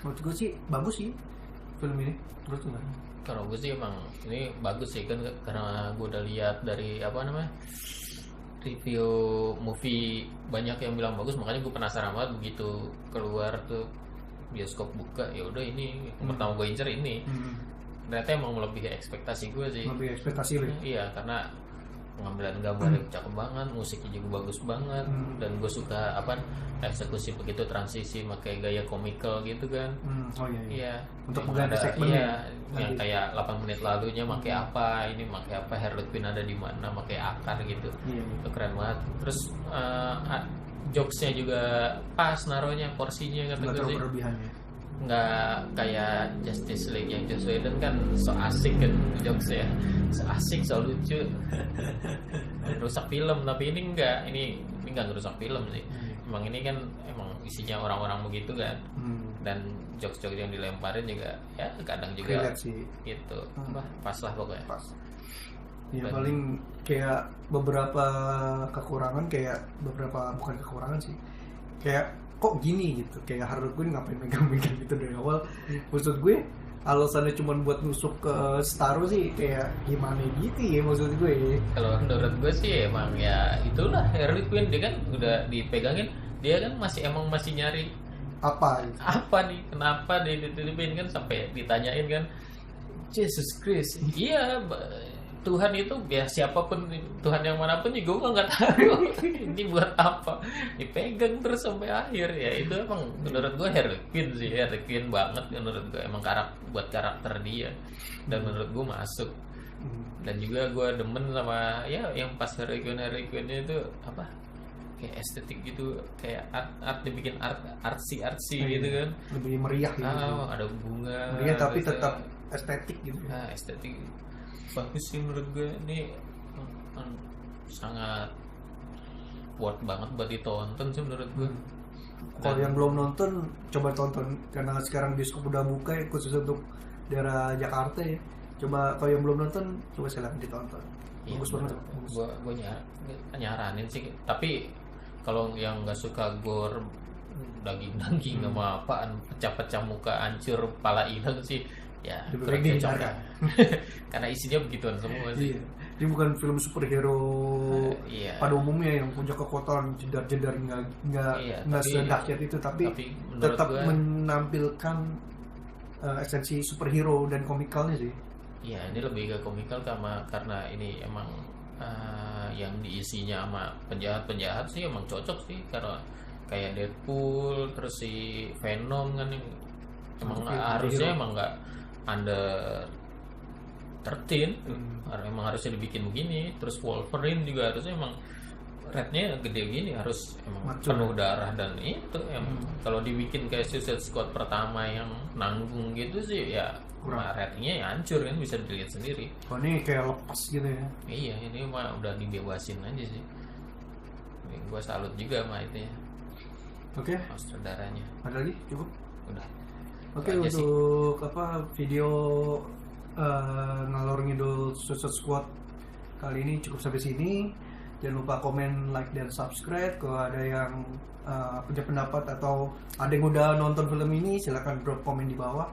Menurut gue sih bagus sih film ini. Terus gimana?
Kalau gue sih emang ini bagus sih kan, karena gue udah lihat dari review movie banyak yang bilang bagus, makanya gue penasaran banget begitu keluar tuh bioskop buka, ya udah ini pertama gue incer ini. Ternyata emang melebihi ekspektasi gue sih.
Lebih ekspektasi loh.
Iya, karena pengambilan gambarnya cakep banget, musiknya juga bagus banget, dan gue suka eksekusi begitu, transisi pakai gaya komikal gitu kan.
Oh iya.
Iya.
Untuk
Yang
mengganti
ada-
segmennya.
Iya, yang kayak 8 menit lalunya pakai apa, ini pakai apa, Harley Quinn ada di mana, pakai akar gitu.
Iya.
Itu keren banget. Terus jokesnya juga pas naruhnya, porsinya kata
Nggak
gue
terlalu
sih.
berlebihan ya.
Nggak kayak Justice League, yang Joss Whedon kan so asik kan jokesnya, so asik, so lucu, rusak film. Tapi ini nggak ngerusak film sih. Emang ini kan emang isinya orang-orang begitu kan, dan jokes-jokes yang dilemparin juga ya kadang juga
Relate sih.
gitu. Pas lah pokoknya.
Pas. Ya paling kayak beberapa kekurangan, bukan kekurangan sih, kayak kok gini gitu, kayak Harley Quinn ngapain megang-megang gitu dari awal. Maksud gue alasannya cuma buat nusuk ke Starro sih kayak gimana gitu ya, maksud gue.
Kalau menurut gue sih emang ya itulah Harley Quinn, dia kan udah dipegangin, dia kan masih nyari
Apa gitu.
apa nih, kenapa dia dititipin kan, sampai ditanyain kan, Jesus Christ, iya Tuhan itu ya siapapun, Tuhan yang manapun juga gue nggak tahu ini buat apa, dipegang terus sampai akhir. Ya itu emang menurut gue Harley Quinn banget menurut gue, emang buat karakter dia, dan menurut gue masuk. Dan juga gue demen sama ya yang pas Harley Quinn-nya itu kayak estetik gitu, kayak art dibikin artsy gitu kan,
Lebih meriah gitu.
ada bunga
Meriah tapi
gitu.
tetap estetik gitu.
Estetik bagus sih menurut gue. Ini sangat worth banget buat ditonton sih menurut gue.
Kalau yang belum nonton, coba tonton, karena sekarang bioskop udah buka ya, khusus untuk daerah Jakarta ya. Coba kalau yang belum nonton, coba silakan ditonton. Bagus banget.
Gue nyaranin sih, tapi kalau yang nggak suka gore, daging sama apaan, pecah-pecah muka, hancur, pala hilang sih, ya kurang cocok ya. Karena isinya begituan semua sih.
Iya. Dia bukan film superhero
Iya.
pada umumnya yang punya kekuatan jedar-jedar, nggak sedahsyat itu, tapi
menurut
tetap
gua,
menampilkan esensi superhero dan komikalnya sih.
iya ini lebih ke komikal karena ini emang yang diisinya sama penjahat sih emang cocok sih, karena kayak Deadpool, terus si Venom kan yang emang harusnya emang nggak under 13, emang harusnya dibikin begini. Terus Wolverine juga harusnya emang rate-nya gede gini harus emang
Maco.
penuh darah dan itu emang kalau dibikin kayak Suicide Squad pertama yang nanggung gitu sih ya
Kurang.
ratingnya ya hancur kan bisa dilihat sendiri.
Oh, ini kayak lepas gitu ya.
Iya ini mah udah dibebasin aja sih. Gue salut juga sama itu ya
Oke,
saudaranya.
ada lagi cukup.
Udah.
Oke,
Itu aja sih.
untuk video ngalor ngidul Suicide Squad kali ini cukup sampai sini. Jangan lupa komen, like, dan subscribe. Kalau ada yang punya pendapat atau ada yang udah nonton film ini, silahkan drop komen di bawah.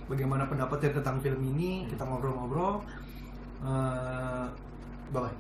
Bagaimana pendapatnya tentang film ini? Kita ngobrol-ngobrol. Bye-bye.